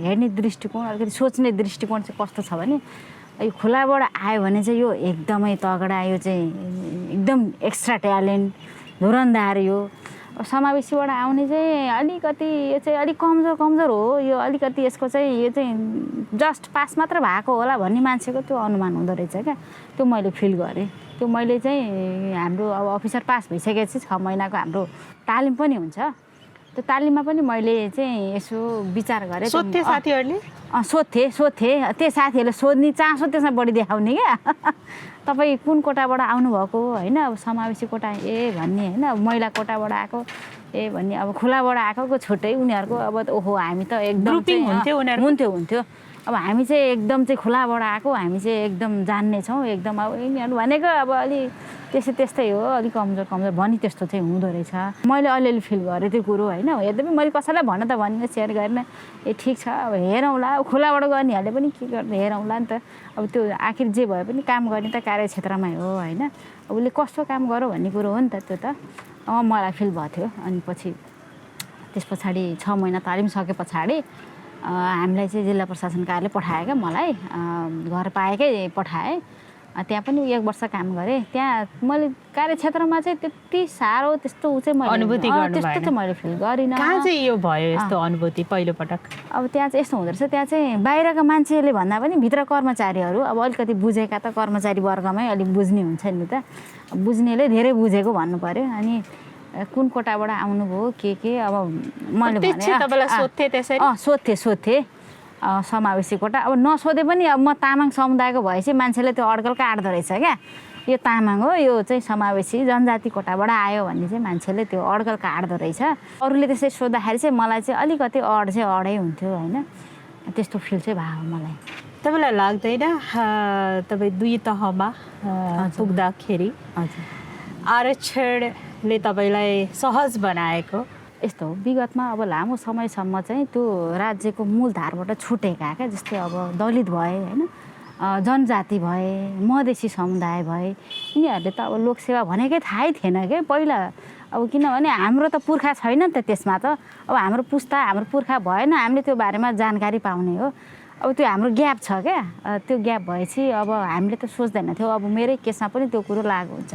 हेर्ने दृष्टिकोण, अलिकति सोच्ने दृष्टिकोण चाहिँ कस्तो छ भने यो खुलाबाट आयो भने चाहिँ यो एकदमै तगडा, यो चाहिँ एकदम एक्स्ट्रा ट्यालेन्ट, धुरन्धार। यो समावेशीबाट आउने चाहिँ अलिकति यो चाहिँ अलिक कमजोर हो, यो अलिकति यसको चाहिँ यो चाहिँ जस्ट पास मात्र भएको होला भन्ने मान्छेको त्यो अनुमान हुँदो रहेछ क्या। त्यो मैले फिल गरेँ। त्यो मैले चाहिँ हाम्रो अब अफिसर पास भइसकेपछि 6 महिनाको हाम्रो तालिम पनि हुन्छ। त्यो तालिममा पनि मैले चाहिँ यसो विचार गरेँ। सोध्थे साथीहरूले? सोध्थे त्यो साथीहरूले सोध्ने चासो त्यसमा बढी देखाउने क्या। तपाईँ कुन कोटाबाट आउनुभएको होइन, अब समावेशी कोटा ए भन्ने होइन, महिला कोटाबाट आएको ए भन्ने, अब खुलाबाट आएको छुट्टै उनीहरूको। अब ओहो हामी त एकदम हुन्थ्यो। अब हामी चाहिँ एकदम चाहिँ खुलाबाट आएको, हामी चाहिँ एकदम जान्ने छौँ एकदम। अब यिनीहरू भनेको अब अलि त्यस्तै हो, अलिक कमजोर भनी त्यस्तो चाहिँ हुँदो रहेछ। मैले अलिअलि फिल गरेँ त्यो कुरो होइन। यद्यपि मैले कसैलाई भन्न त भनिनँ, सेयर गरेन। ए ठिक छ, अब हेरौँला, अब खुलाबाट गर्नेहरूले पनि के गर्ने, हेरौँला नि त। अब त्यो आखिर जे भए पनि काम गर्ने त कार्यक्षेत्रमै हो होइन। अब उसले कस्तो काम गरौँ भन्ने कुरो हो नि त त्यो त। मलाई फिल भएको थियो। अनि पछि त्यस पछाडि 6 महिना तालिम सके पछाडि हामीलाई चाहिँ जिल्ला प्रशासन कार्यालय पठायो क्या, मलाई घर पाएकै पठाएँ। त्यहाँ पनि 1 वर्ष काम गरेँ। त्यहाँ मैले कार्यक्षेत्रमा चाहिँ त्यति साह्रो त्यस्तो चाहिँ मैले अनुभूति गर्नु त्यस्तो चाहिँ मैले फिल गरिनँ। कहाँ चाहिँ यो भयो यस्तो अनुभूति पहिलोपटक? अब त्यहाँ चाहिँ यस्तो हुँदो रहेछ, त्यहाँ चाहिँ बाहिरका मान्छेले भन्दा पनि भित्र कर्मचारीहरू अब अलिकति बुझेका त कर्मचारी वर्गमै अलिक बुझ्ने हुन्छ नि त। बुझ्नेले धेरै बुझेको भन्नु पऱ्यो। अनि कुन कोटाबाट आउनुभयो के अब मैले सोध्थेँ समावेशी कोटा। अब नसोधे पनि अब म तामाङ समुदायको भएपछि मान्छेले त्यो अड्कल काट्दो रहेछ क्या। यो तामाङ हो, यो चाहिँ समावेशी जनजाति कोटाबाट आयो भन्ने चाहिँ मान्छेले त्यो अड्कल काट्दो रहेछ। अरूले त्यसै सोद्धाखेरि चाहिँ मलाई चाहिँ अलिकति अडै हुन्थ्यो होइन। त्यस्तो फिल चाहिँ भयो मलाई। तपाईँलाई लाग्दैन तपाईँ 2 तहमा पुग्दाखेरि आरक्षणले तपाईँलाई सहज बनाएको? यस्तो हो, विगतमा अब लामो समयसम्म चाहिँ त्यो राज्यको मूल धारबाट छुटेका क्या। जस्तै अब दलित भए होइन, जनजाति भए मधेसी समुदाय भए यिनीहरूले त अब लोकसेवा भनेकै थाहै थिएन क्या पहिला। अब किनभने हाम्रो त पुर्खा छैन नि त त्यसमा त। अब हाम्रो पुस्ता हाम्रो पुर्खा भएन हामीले त्यो बारेमा जानकारी पाउने हो। अब त्यो हाम्रो ग्याप छ क्या। त्यो ग्याप भएपछि अब हामीले त सोच्दैन थियौँ अब मेरै केसमा पनि त्यो कुरो लागु हुन्छ।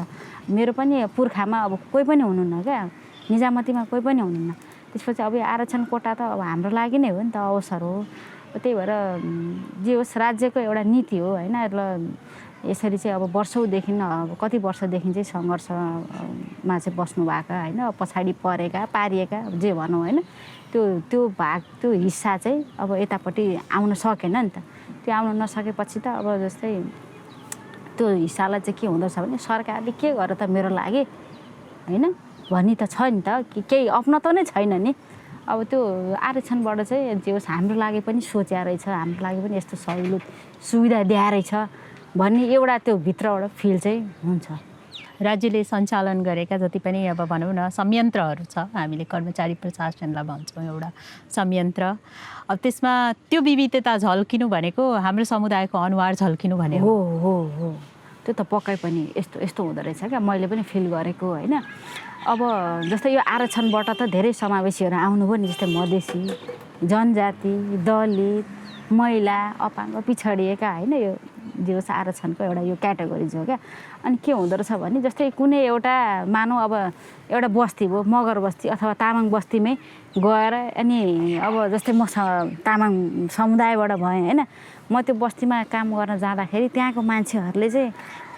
मेरो पनि पुर्खामा अब कोही पनि हुनुहुन्न क्या, निजामतीमा कोही पनि हुनुहुन्न। त्यसपछि अब यो आरक्षण कोटा त अब हाम्रो लागि नै हो नि त, अवसर हो। त्यही भएर जे होस् राज्यको एउटा नीति हो होइन। र यसरी चाहिँ अब वर्षौँदेखि अब कति वर्षदेखि चाहिँ सङ्घर्षमा चाहिँ बस्नु भएको होइन। पछाडि परेका पारिएका जे भनौँ होइन, त्यो भाग त्यो हिस्सा चाहिँ अब यतापट्टि आउन सकेन नि त। त्यो आउन नसकेपछि त अब जस्तै त्यो हिस्सालाई चाहिँ के हुँदो रहेछ भने सरकारले के गर्यो त मेरो लागि होइन भन्ने त छ नि त, केही अपनाउनु नै छैन नि। अब त्यो आरक्षणबाट चाहिँ जे होस् हाम्रो लागि पनि सोच्या रहेछ, हाम्रो लागि पनि यस्तो सहुलियत सुविधा दिए रहेछ भन्ने एउटा त्यो भित्रबाट फिल चाहिँ हुन्छ। राज्यले सञ्चालन गरेका जति पनि अब भनौँ न संयन्त्रहरू छ, हामीले कर्मचारी प्रशासनलाई भन्छौँ एउटा संयन्त्र, अब त्यसमा त्यो विविधता झल्किनु भनेको हाम्रो समुदायको अनुहार झल्किनु भने हो हो हो त्यो त पक्कै पनि यस्तो यस्तो हुँदो रहेछ क्या। मैले पनि फिल गरेको होइन। अब जस्तै यो आरक्षणबाट त धेरै समावेशीहरू आउनुभयो नि, जस्तै मधेसी, जनजाति, दलित, महिला, अपाङ्ग, पिछडिएका होइन। यो जे होस् आरक्षणको एउटा यो क्याटेगोरिज हो क्या। अनि के हुँदो रहेछ भने जस्तै कुनै एउटा मानौँ अब एउटा बस्ती हो, मगर बस्ती अथवा तामाङ बस्तीमै गएर अनि अब जस्तै म तामाङ समुदायबाट भएँ होइन। म त्यो बस्तीमा काम गर्न जाँदाखेरि त्यहाँको मान्छेहरूले चाहिँ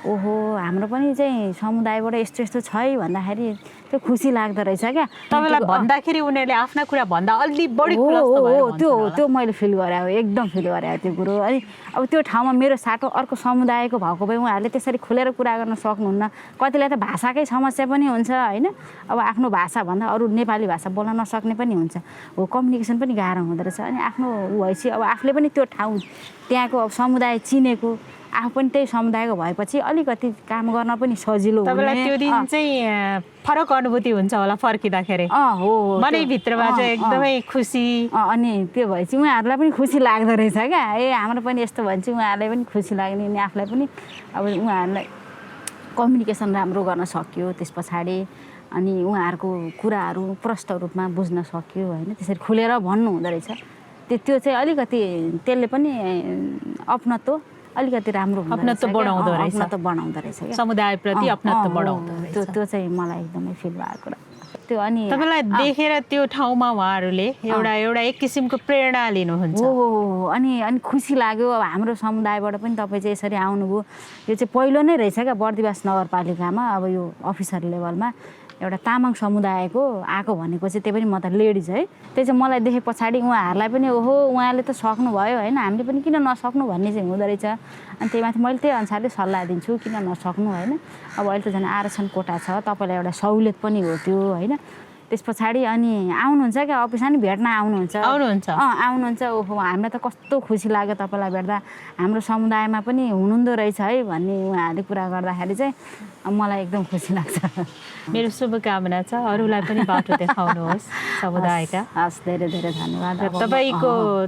ओहो हाम्रो पनि चाहिँ समुदायबाट यस्तो यस्तो छ है भन्दाखेरि त्यो खुसी लाग्दो रहेछ क्या। तपाईँलाई भन्दाखेरि उनीहरूले आफ्ना कुरा भन्दा अलि बढी खुलस्त भएर भन्छ होला। त्यो मैले फिल गरेँ हो, एकदम फिल गरेँ त्यो कुरो। अनि अब त्यो ठाउँमा मेरो साटो अर्को समुदायको भएको भए उहाँहरूले त्यसरी खुलेर कुरा गर्न सक्नुहुन्न। कतिलाई त भाषाकै समस्या पनि हुन्छ होइन। अब आफ्नो भाषाभन्दा अरू नेपाली भाषा बोल्न नसक्ने पनि हुन्छ, हो कम्युनिकेसन पनि गाह्रो हुँदो रहेछ। अनि आफ्नो भएपछि अब आफूले पनि त्यो ठाउँ त्यहाँको अब समुदाय चिनेको, आफू पनि त्यही समुदायको भएपछि अलिकति काम गर्न पनि सजिलो हुने। तपाईँलाई त्यो दिन चाहिँ फरक अनुभूति हुन्छ होला फर्किँदाखेरि। हो मनैभित्रमा चाहिँ एकदमै खुसी। अनि त्यो भएपछि उहाँहरूलाई पनि खुसी लाग्दो रहेछ क्या। हाम्रो पनि यस्तो भन्छ उहाँहरूलाई पनि खुसी लाग्ने, अनि आफूलाई पनि अब उहाँहरूलाई कम्युनिकेसन राम्रो गर्न सक्यो त्यस पछाडि। अनि उहाँहरूको कुराहरू प्रष्ट रूपमा बुझ्न सक्यो होइन। त्यसरी खुलेर भन्नु हुँदो रहेछ। त्यो चाहिँ अलिकति त्यसले पनि अपनत्व अलिकति राम्रो अपनत्व बढाउँदो रहेछ, अपनत्व बढाउँदो रहेछ समुदायप्रति अपनत्व बढाउँदो रहेछ। त्यो चाहिँ मलाई एकदमै फिल भएको त्यो। अनि तपाईँलाई देखेर त्यो ठाउँमा उहाँहरूले एउटा एक किसिमको प्रेरणा लिनुहुन्छ। हो अनि खुसी लाग्यो। अब हाम्रो समुदायबाट पनि तपाईँ चाहिँ यसरी आउनुभयो, यो चाहिँ पहिलो नै रहेछ क्या बर्दिवास नगरपालिकामा। अब यो अफिसर लेभलमा एउटा तामाङ समुदायको आएको भनेको चाहिँ त्यो पनि म त लेडिज है। त्यो चाहिँ मलाई देखे पछाडि उहाँहरूलाई पनि ओहो उहाँले त सक्नुभयो होइन, हामीले पनि किन नसक्नु भन्ने चाहिँ हुँदो रहेछ। अनि त्यही माथि मैले त्यही अनुसारले सल्लाह दिन्छु किन नसक्नु होइन। अब अहिले त झन् आरक्षण कोटा छ, तपाईँलाई एउटा सहुलियत पनि हो त्यो होइन। त्यस पछाडि अनि आउनुहुन्छ क्या अफिसमा नि भेट्न आउनुहुन्छ। आउनुहुन्छ ओहो हामीलाई त कस्तो खुसी लाग्यो तपाईँलाई भेट्दा, हाम्रो समुदायमा पनि हुनुहुँदो रहेछ है भन्ने उहाँहरूले कुरा गर्दाखेरि चाहिँ मलाई एकदम खुसी लाग्छ। मेरो शुभकामना छ, अरूलाई पनि बाटो देखाउनुहोस् समुदायका। हस् धेरै धेरै धन्यवाद।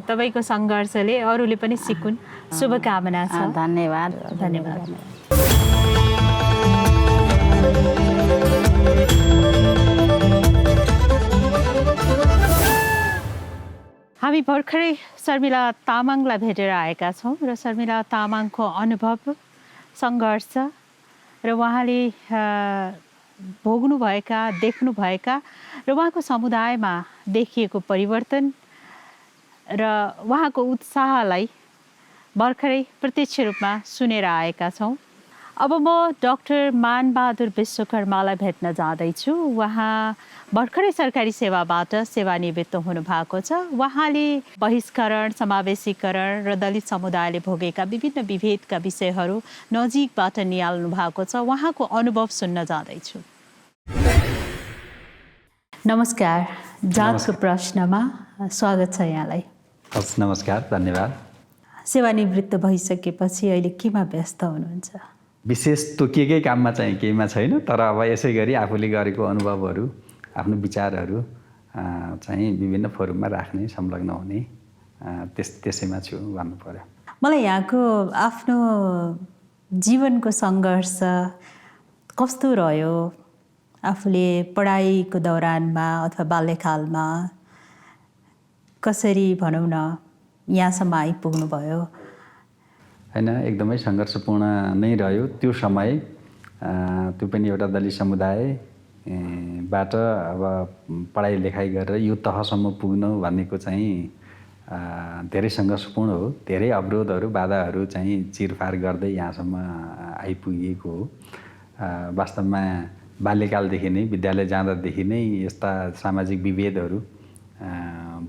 तपाईँको सङ्घर्षले अरूले पनि सिकुन्, शुभकामना छ। धन्यवाद धन्यवाद। हामी भर्खरै शर्मिला तामाङलाई भेटेर आएका छौँ र शर्मिला तामाङको अनुभव, सङ्घर्ष र उहाँले भोग्नुभएका, देख्नुभएका र उहाँको समुदायमा देखिएको परिवर्तन र उहाँको उत्साहलाई भर्खरै प्रत्यक्ष रूपमा सुनेर आएका छौँ। अब म डाक्टर मानबहादुर विश्वकर्मालाई भेट्न जाँदैछु। उहाँ भर्खरै सरकारी सेवाबाट सेवानिवृत्त हुनुभएको छ। उहाँले बहिष्करण, समावेशीकरण र दलित समुदायले भोगेका विभिन्न विभेदका विषयहरू नजिकबाट निहाल्नु भएको छ। उहाँको अनुभव सुन्न जाँदैछु। नमस्कार, जातको प्रश्नमा स्वागत छ यहाँलाई। हस्, नमस्कार, धन्यवाद। सेवानिवृत्त भइसकेपछि अहिले केमा व्यस्त हुनुहुन्छ? विशेष तोकिएकै काममा चाहिँ केहीमा छैन, तर अब यसै गरी आफूले गरेको अनुभवहरू, आफ्नो विचारहरू चाहिँ विभिन्न फोरममा राख्ने, संलग्न हुने त्यसैमा छु भन्नु पर्यो। मलाई यहाँको आफ्नो जीवनको सङ्घर्ष कस्तो रह्यो, आफूले पढाइको दौरानमा अथवा बाल्यकालमा कसरी भनौँ न यहाँसम्म आइपुग्नु भयो? होइन, एकदमै सङ्घर्षपूर्ण नै रह्यो त्यो समय। त्यो पनि एउटा दलित समुदायबाट अब पढाइ लेखाइ गरेर यो तहसम्म पुग्नु भनेको चाहिँ धेरै सङ्घर्षपूर्ण हो। धेरै अवरोधहरू बाधाहरू चाहिँ चिरफार गर्दै यहाँसम्म आइपुगिएको हो। वास्तवमा बाल्यकालदेखि नै, विद्यालय जाँदादेखि नै यस्ता सामाजिक विभेदहरू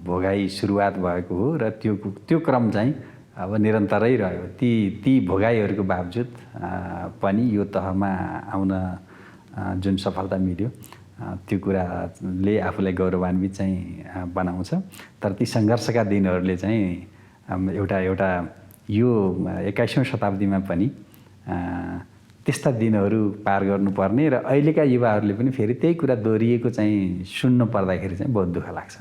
भोगाइ सुरुवात भएको हो र त्यो क्रम चाहिँ अब निरन्तरै रह्यो। ती भोगाइहरूको बावजुद पनि यो तहमा आउन जुन सफलता मिल्यो त्यो कुराले आफूलाई गौरवान्वित चाहिँ बनाउँछ। तर ती सङ्घर्षका दिनहरूले चाहिँ एउटा यो 21औँ शताब्दीमा पनि त्यस्ता दिनहरू पार गर्नुपर्ने र अहिलेका युवाहरूले पनि फेरि त्यही कुरा दोहोरिएको चाहिँ सुन्नु पर्दाखेरि चाहिँ बहुत दुःख लाग्छ।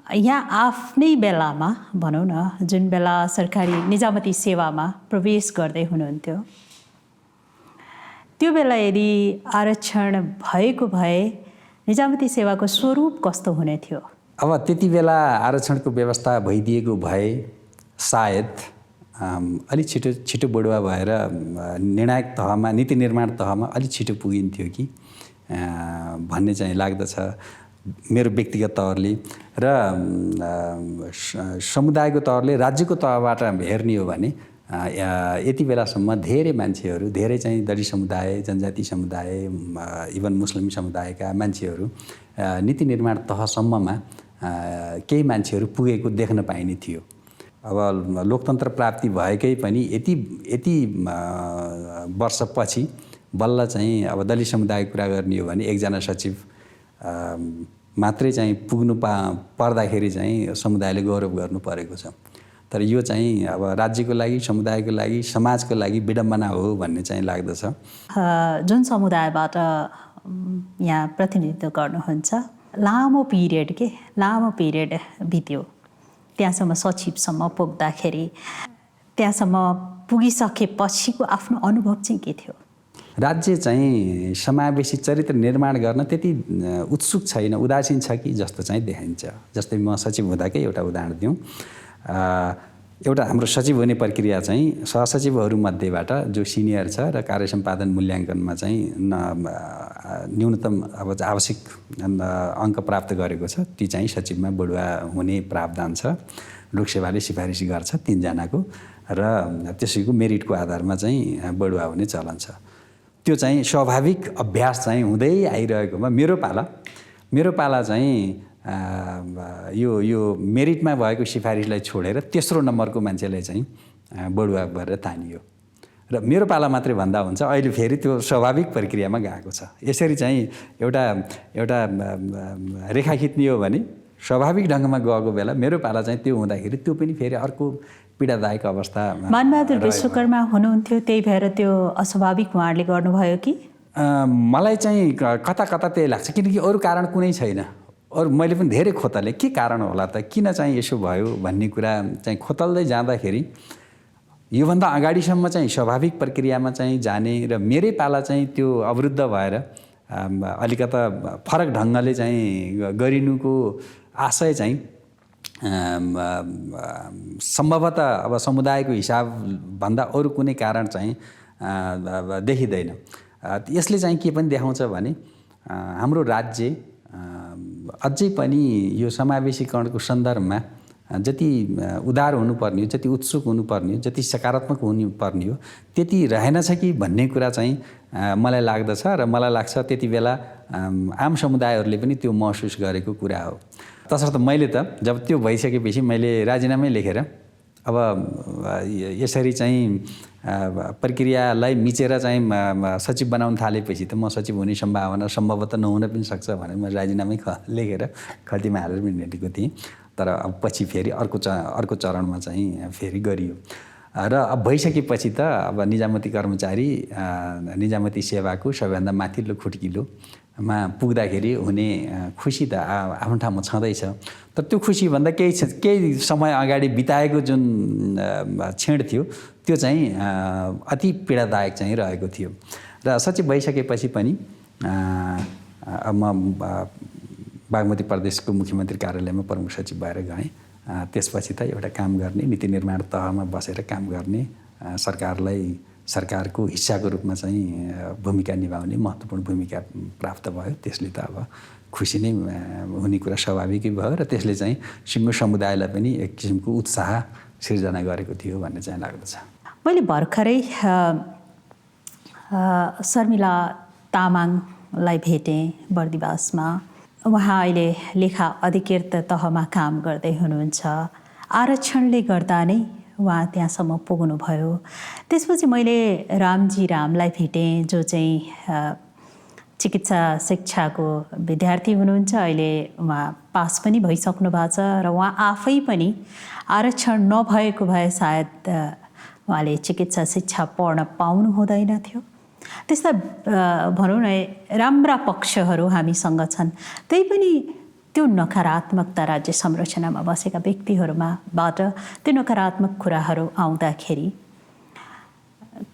यहाँ आफ्नै बेलामा भनौँ न, जुन बेला सरकारी निजामती सेवामा प्रवेश गर्दै हुनुहुन्थ्यो, त्यो बेला यदि आरक्षण भएको भए निजामती सेवाको स्वरूप कस्तो हुने थियो? अब त्यति बेला आरक्षणको व्यवस्था भइदिएको भए सायद अलि छिटो बढुवा भएर निर्णायक तहमा, नीति निर्माण तहमा अलि छिटो पुगिन्थ्यो कि भन्ने चाहिँ लाग्दछ मेरो व्यक्तिगत तवरले। र समुदायको तवरले, राज्यको तहबाट हेर्ने हो भने यति बेलासम्म धेरै मान्छेहरू, धेरै चाहिँ दलित समुदाय, जनजाति समुदाय, इभन मुस्लिम समुदायका मान्छेहरू नीति निर्माण तहसम्ममा केही मान्छेहरू पुगेको देख्न पाइने थियो। अब लोकतन्त्र प्राप्ति भएकै पनि यति वर्षपछि बल्ल चाहिँ अब दलित समुदायको कुरा गर्ने हो भने एकजना सचिव मात्रै चाहिँ पुग्नु पर्दाखेरि चाहिँ समुदायले गौरव गर्नु परेको छ। तर यो चाहिँ अब राज्यको लागि, समुदायको लागि, समाजको लागि विडम्बना हो भन्ने चाहिँ लाग्दछ। जुन समुदायबाट यहाँ प्रतिनिधित्व गर्नुहुन्छ, लामो पिरियड बित्यो त्यहाँसम्म, सचिवसम्म पुग्दाखेरि, त्यहाँसम्म पुगिसकेपछिको आफ्नो अनुभव चाहिँ के थियो? राज्य चाहिँ समावेशी चरित्र निर्माण गर्न त्यति उत्सुक छैन, उदासीन छ कि जस्तो चाहिँ देखाइन्छ। जस्तै म सचिव हुँदाकै एउटा उदाहरण दिउँ। एउटा हाम्रो सचिव हुने प्रक्रिया चाहिँ सहसचिवहरूमध्येबाट जो सिनियर छ र कार्य सम्पादन मूल्याङ्कनमा चाहिँ न्यूनतम अब आवश्यक अङ्क प्राप्त गरेको छ, ती चाहिँ सचिवमा बढुवा हुने प्रावधान छ। लोकसेवाले सिफारिस गर्छ 3 जनाको र त्यसैको मेरिटको आधारमा चाहिँ बढुवा हुने चलन छ। त्यो चाहिँ स्वाभाविक अभ्यास चाहिँ हुँदै आइरहेकोमा मेरो पाला चाहिँ यो मेरिटमा भएको सिफारिसलाई छोडेर तेस्रो नम्बरको मान्छेलाई चाहिँ बढुवा गरेर तानियो र मेरो पाला मात्रै भन्दा हुन्छ। अहिले फेरि त्यो स्वाभाविक प्रक्रियामा गएको छ। यसरी चाहिँ एउटा रेखा खिच्ने हो भने स्वाभाविक ढङ्गमा गएको बेला मेरो पाला चाहिँ त्यो हुँदाखेरि त्यो पनि फेरि अर्को पीडादायक अवस्था। मानबहादुर विश्वकर्मा हुनुहुन्थ्यो, त्यही भएर त्यो अस्वाभाविक उहाँहरूले गर्नुभयो कि? मलाई चाहिँ कता त्यही लाग्छ, किनकि अरू कारण कुनै छैन। अरू मैले पनि धेरै खोतलेँ के कारण होला त, किन चाहिँ यसो भयो भन्ने कुरा चाहिँ खोतल्दै जाँदाखेरि योभन्दा अगाडिसम्म चाहिँ स्वाभाविक प्रक्रियामा चाहिँ जाने र मेरै पाला चाहिँ त्यो अवरुद्ध भएर अलिकता फरक ढङ्गले चाहिँ गरिनुको आशय चाहिँ सम्भवतः अब समुदायको हिसाबभन्दा अरू कुनै कारण चाहिँ देखिँदैन। यसले चाहिँ के पनि देखाउँछ भने हाम्रो राज्य अझै पनि यो समावेशीकरणको सन्दर्भमा जति उदार हुनुपर्ने हो, जति उत्सुक हुनुपर्ने हो, जति सकारात्मक हुनुपर्ने हो, त्यति रहेनछ कि भन्ने कुरा चाहिँ मलाई लाग्दछ। र मलाई लाग्छ त्यति बेला आम समुदायहरूले पनि त्यो महसुस गरेको कुरा हो। तसर्थ मैले त जब त्यो भइसकेपछि मैले राजीनामै लेखेर अब यसरी चाहिँ प्रक्रियालाई मिचेर चाहिँ सचिव बनाउन थालेपछि त म सचिव हुने सम्भवतः नहुन पनि सक्छ भनेर म राजीनामै लेखेर खल्तीमा हालेर पनि हिँडेको थिएँ। तर अब पछि फेरि अर्को चरणमा चाहिँ फेरि गरियो र अब भइसकेपछि त अब निजामती कर्मचारी निजामती सेवाको सबैभन्दा माथिल्लो खुट्किलो मा पुग्दाखेरि हुने खुसी त आफ्नो ठाउँमा छँदैछ। तर त्यो खुसीभन्दा केही समय अगाडि बिताएको जुन क्षण थियो त्यो चाहिँ अति पीडादायक चाहिँ रहेको थियो। र सचिव भइसकेपछि पनि म बागमती प्रदेशको मुख्यमन्त्री कार्यालयमा प्रमुख सचिव भएर गएँ। त्यसपछि त एउटा काम गर्ने, नीति निर्माण तहमा बसेर काम गर्ने, सरकारको हिस्साको रूपमा चाहिँ भूमिका निभाउने महत्त्वपूर्ण भूमिका प्राप्त भयो। त्यसले त अब खुसी नै हुने कुरा स्वाभाविकै भयो र त्यसले चाहिँ सिङ्गो समुदायलाई पनि एक किसिमको उत्साह सिर्जना गरेको थियो भन्ने चाहिँ लाग्दछ। मैले भर्खरै शर्मिला तामाङलाई भेटेँ बर्दिवासमा। उहाँ अहिले लेखा अधिकृत तहमा काम गर्दै हुनुहुन्छ। आरक्षणले गर्दा नै उहाँ त्यहाँसम्म पुग्नुभयो। त्यसपछि मैले रामलाई भेटेँ, जो चाहिँ चिकित्सा शिक्षाको विद्यार्थी हुनुहुन्छ। अहिले उहाँ पास पनि भइसक्नु भएको छ र उहाँ आफै पनि आरक्षण नभएको भए सायद उहाँले चिकित्सा शिक्षा पढ्न पाउनु हुँदैन थियो। त्यस्ता भनौँ न राम्रा पक्षहरू हामीसँग छन्। त्यही पनि त्यो नकारात्मकता राज्य संरचनामा बसेका व्यक्तिहरूबाट त्यो नकारात्मक कुराहरू आउँदाखेरि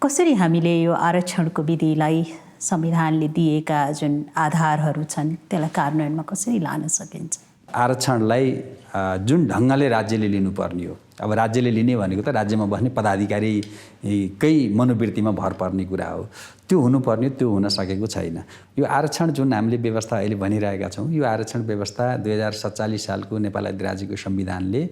कसरी हामीले यो आरक्षणको विधिलाई संविधानले दिएका जुन आधारहरू छन् त्यसलाई कार्यान्वयनमा कसरी लान सकिन्छ? आरक्षणलाई जुन ढङ्गले राज्यले लिनुपर्ने हो, अब राज्यले लिने भनेको त राज्यमा बस्ने पदाधिकारीकै मनोवृत्तिमा भर पर्ने कुरा हो। त्यो हुनुपर्ने, त्यो हुन सकेको छैन। यो आरक्षण जुन हामीले व्यवस्था अहिले भनिरहेका छौँ, यो आरक्षण व्यवस्था 2047 सालको नेपाल अधिराज्यको संविधानले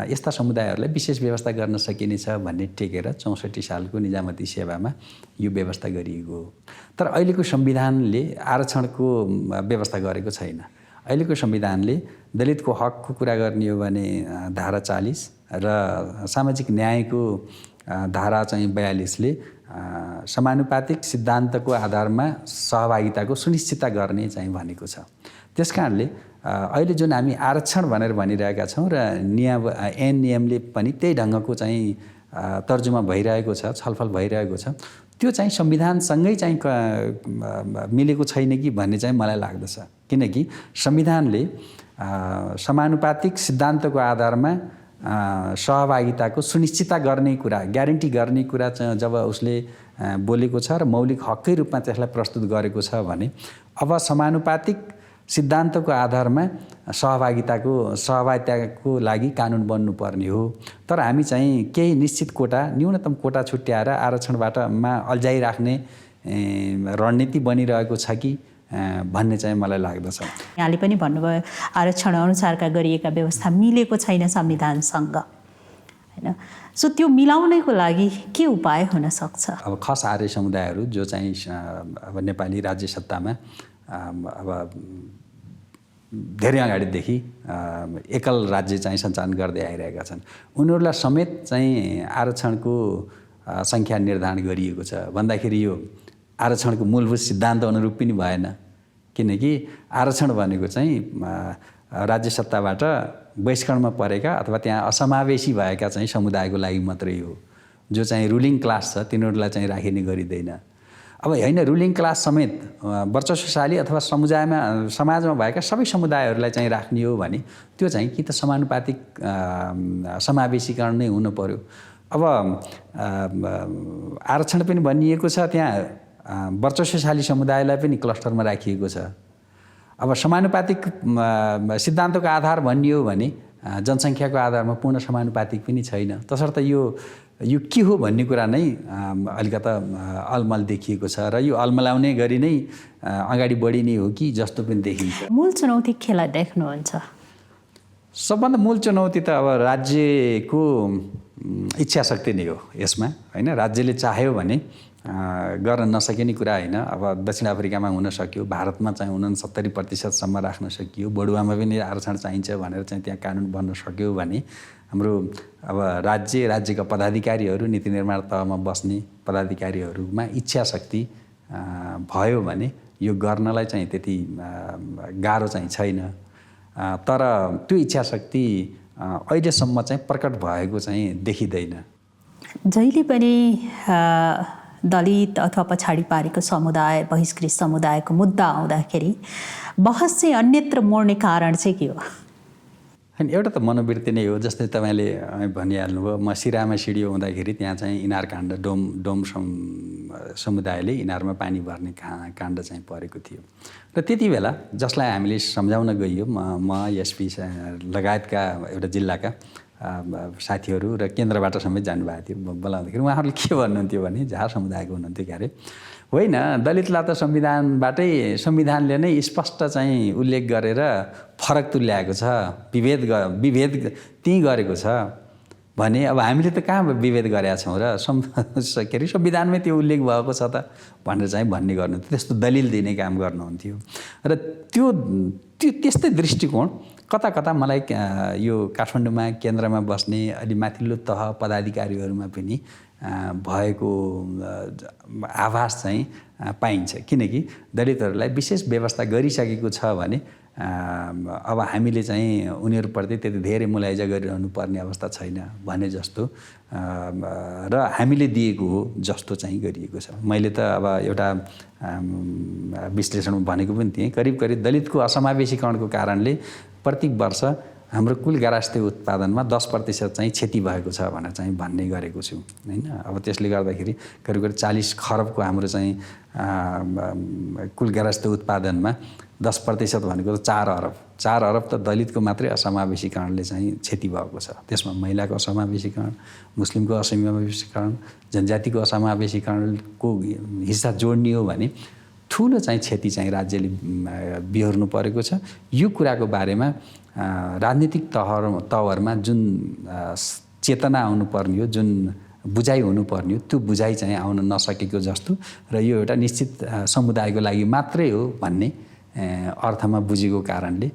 यस्ता समुदायहरूलाई विशेष व्यवस्था गर्न सकिनेछ भन्ने टेकेर 64 सालको निजामती सेवामा यो व्यवस्था गरिएको हो। तर अहिलेको संविधानले आरक्षणको व्यवस्था गरेको छैन। अहिलेको संविधानले दलितको हकको कुरा गर्ने हो भने धारा 40 र सामाजिक न्यायको धारा चाहिँ 42ले समानुपातिक सिद्धान्तको आधारमा सहभागिताको सुनिश्चितता गर्ने चाहिँ भनेको छ। त्यसकारणले अहिले जुन हामी आरक्षण भनेर भनिरहेका छौँ र ऐन नियमले पनि त्यही ढङ्गको चाहिँ तर्जुमा भइरहेको छ, छलफल भइरहेको छ। त्यो चाहिँ संविधानसँगै चाहिँ मिलेको छैन कि भन्ने चाहिँ मलाई लाग्दछ। किनकि संविधानले समानुपातिक सिद्धान्तको आधारमा सहभागिताको सुनिश्चितता गर्ने कुरा, ग्यारेन्टी गर्ने कुरा चाहिँ जब उसले बोलेको छ र मौलिक हककै रूपमा त्यसलाई प्रस्तुत गरेको छ भने अब समानुपातिक सिद्धान्तको आधारमा सहभागिताको लागि कानुन बन्नुपर्ने हो। तर हामी चाहिँ केही निश्चित कोटा, न्यूनतम कोटा छुट्याएर आरक्षणबाटमा अल्झाइराख्ने रणनीति बनिरहेको छ कि भन्ने चाहिँ मलाई लाग्दछ। यहाँले पनि भन्नुभयो आरक्षण अनुसारका गरिएका व्यवस्था मिलेको छैन संविधानसँग, हैन? सो त्यो मिलाउनको लागि के उपाय हुन सक्छ? अब खास आर्य समुदायहरू जो चाहिँ अब नेपाली राज्य सत्तामा अब धेरै अगाडिदेखि एकल राज्य चाहिँ सञ्चालन गर्दै आइरहेका छन्, उनीहरूलाई समेत चाहिँ आरक्षणको सङ्ख्या निर्धारण गरिएको छ भन्दाखेरि यो आरक्षणको मूलभूत सिद्धान्त अनुरूप पनि भएन। किनकि आरक्षण भनेको चाहिँ राज्य सत्ताबाट बहिष्करणमा परेका अथवा त्यहाँ असमावेशी भएका चाहिँ समुदायको लागि मात्रै हो। जो चाहिँ रुलिङ क्लास छ तिनीहरूलाई चाहिँ राखिने गरिँदैन। अब होइन, रुलिङ क्लास समेत वर्चस्वशाली अथवा समाजमा भएका सबै समुदायहरूलाई चाहिँ राख्ने हो भने त्यो चाहिँ कि त समानुपातिक समावेशीकरण नै हुनु पर्यो। अब आरक्षण पनि भनिएको छ त्यहाँ वर्चस्वशाली समुदायलाई पनि क्लस्टरमा राखिएको छ। अब समानुपातिक सिद्धान्तको आधार भनियो भने जनसङ्ख्याको आधारमा पूर्ण समानुपातिक पनि छैन। तसर्थ यो के हो भन्ने कुरा नै अलिकता अलमल देखिएको छ र यो अलमलाउने गरी नै अगाडि बढिने हो कि जस्तो पनि देखिन्छ। मूल चुनौती केलाई देख्नुहुन्छ? सबभन्दा मूल चुनौती त अब राज्यको इच्छा शक्ति नै हो यसमा, होइन? राज्यले चाह्यो भने गर्न नसकिने कुरा होइन। अब दक्षिण अफ्रिकामा हुन सक्यो, भारतमा चाहिँ 69% राख्न सकियो, बडुवामा पनि आरक्षण चाहिन्छ भनेर चाहिँ त्यहाँ कानुन बन्न सक्यो भने हाम्रो अब राज्यका पदाधिकारीहरू, नीति निर्माण तहमा बस्ने पदाधिकारीहरूमा इच्छा शक्ति भयो भने यो गर्नलाई चाहिँ त्यति गाह्रो चाहिँ छैन। तर त्यो इच्छा शक्ति अहिलेसम्म चाहिँ प्रकट भएको चाहिँ देखिँदैन। जहिले पनि दलित अथवा पछाडि पारेको समुदाय, बहिष्कृत समुदायको मुद्दा आउँदाखेरि बहस चाहिँ अन्यत्र मोड्ने कारण चाहिँ के हो? होइन, एउटा त मनोवृत्ति नै हो। जस्तै तपाईँले भनिहाल्नुभयो, म सिरामा सिडियो हुँदाखेरि त्यहाँ चाहिँ इनार काण्ड डोम समुदायले इनारमा पानी भर्ने काण्ड चाहिँ परेको थियो र त्यति बेला जसलाई हामीले सम्झाउन गइयो, म एसपी लगायतका एउटा जिल्लाका साथीहरू र केन्द्रबाट समेत जानुभएको थियो। बोलाउँदाखेरि उहाँहरूले के भन्नुहुन्थ्यो भने, झार समुदायको हुनुहुन्थ्यो क्यारे, होइन संविधानलाई त संविधानले नै स्पष्ट चाहिँ उल्लेख गरेर फरक तुल्याएको छ, विभेद त्यहीँ गरेको छ भने अब हामीले त कहाँ विभेद गरेका छौँ र के अरे संविधानमै त्यो उल्लेख भएको छ त भनेर चाहिँ भन्ने गर्नुहुन्थ्यो। त्यस्तो दलिल दिने काम गर्नुहुन्थ्यो र त्यो त्यस्तै दृष्टिकोण कता मलाई यो काठमाडौँमा केन्द्रमा बस्ने अलि माथिल्लो तह पदाधिकारीहरूमा पनि भएको आभास चाहिँ पाइन्छ। किनकि दलितहरूलाई विशेष व्यवस्था गरिसकेको छ भने अब हामीले चाहिँ उनीहरूप्रति त्यति धेरै मुलाइजा गरिरहनु पर्ने अवस्था छैन भने जस्तो र हामीले दिएको हो जस्तो चाहिँ गरिएको छ। मैले त अब एउटा विश्लेषणमा भनेको पनि थिएँ, करिब दलितको असमावेशीकरणको कारणले प्रत्येक वर्ष हाम्रो कुल गार्हस्थ्य उत्पादनमा 10% चाहिँ क्षति भएको छ भनेर चाहिँ भन्ने गरेको छु होइन। अब त्यसले गर्दाखेरि करिब 40 खरबको हाम्रो चाहिँ कुल गार्हस्थ्य उत्पादनमा 10% भनेको त 4 अरब त दलितको मात्रै असमावेशीकरणले चाहिँ क्षति भएको छ। त्यसमा महिलाको असमावेशीकरण, मुस्लिमको असमावेशीकरण, जनजातिको असमावेशीकरणको हिस्सा जोड्ने हो भने ठुलो चाहिँ क्षति चाहिँ राज्यले बिहोर्नु परेको छ। यो कुराको बारेमा राजनीतिक तहरमा जुन चेतना आउनुपर्ने हो, जुन बुझाइ हुनुपर्ने हो, त्यो बुझाइ चाहिँ आउन नसकेको जस्तो र यो एउटा निश्चित समुदायको लागि मात्रै हो भन्ने अर्थमा बुझेको कारणले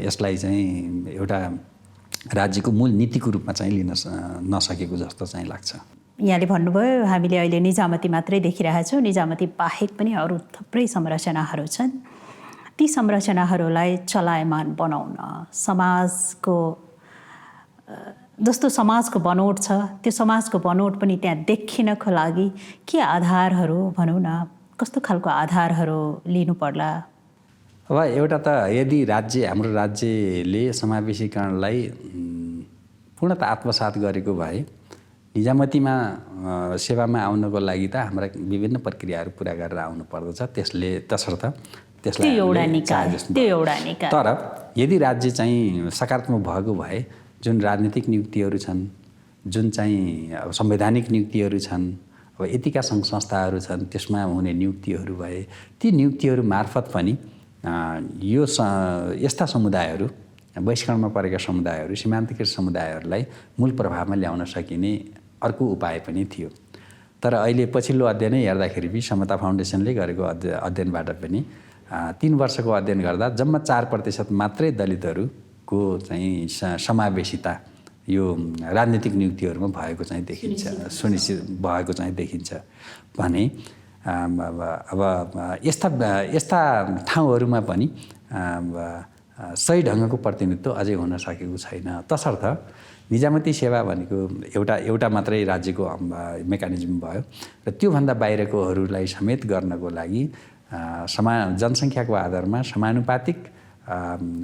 यसलाई चाहिँ एउटा राज्यको मूल नीतिको रूपमा चाहिँ लिन नसकेको जस्तो चाहिँ लाग्छ। यहाँले भन्नुभयो हामीले अहिले निजामती मात्रै देखिरहेछौँ, निजामती बाहेक पनि अरू थुप्रै संरचनाहरू छन्। ती संरचनाहरूलाई चलायमान बनाउन समाजको जस्तो समाजको बनोट छ, त्यो समाजको बनोट पनि त्यहाँ देखिनको लागि के आधारहरू भनौँ न, कस्तो खालको आधारहरू लिनु पर्ला? अब एउटा त यदि हाम्रो राज्यले समावेशीकरणलाई पूर्णतः आत्मसात गरेको भए निजामतीमा सेवामा आउनको लागि त हाम्रा विभिन्न प्रक्रियाहरू पुरा गरेर आउनु पर्दछ। त्यसलाई तर यदि राज्य चाहिँ सकारात्मक भएको भए जुन राजनीतिक नियुक्तिहरू छन्, जुन चाहिँ अब संवैधानिक नियुक्तिहरू छन्, अब यतिका सङ्घ संस्थाहरू छन्, त्यसमा हुने नियुक्तिहरू भए ती नियुक्तिहरू मार्फत पनि यो यस्ता समुदायहरू, बहिष्करणमा परेका समुदायहरू, सीमान्तकृत समुदायहरूलाई मूल प्रभावमा ल्याउन सकिने अर्को उपाय पनि थियो। तर अहिले पछिल्लो अध्ययनै हेर्दाखेरि पनि समता फाउन्डेसनले गरेको अध्ययनबाट पनि 3 वर्षको अध्ययन गर्दा जम्मा 4% मात्रै दलितहरूको चाहिँ समावेशिता यो राजनीतिक नियुक्तिहरूमा भएको चाहिँ देखिन्छ, सुनिश्चित भएको चाहिँ देखिन्छ भने अब यस्ता ठाउँहरूमा पनि सही ढङ्गको प्रतिनिधित्व अझै हुन सकेको छैन। तसर्थ निजामती सेवा भनेको एउटा मात्रै राज्यको मेकानिजम भयो र त्योभन्दा बाहिरकोहरूलाई समेत गर्नको लागि जनसङ्ख्याको आधारमा समानुपातिक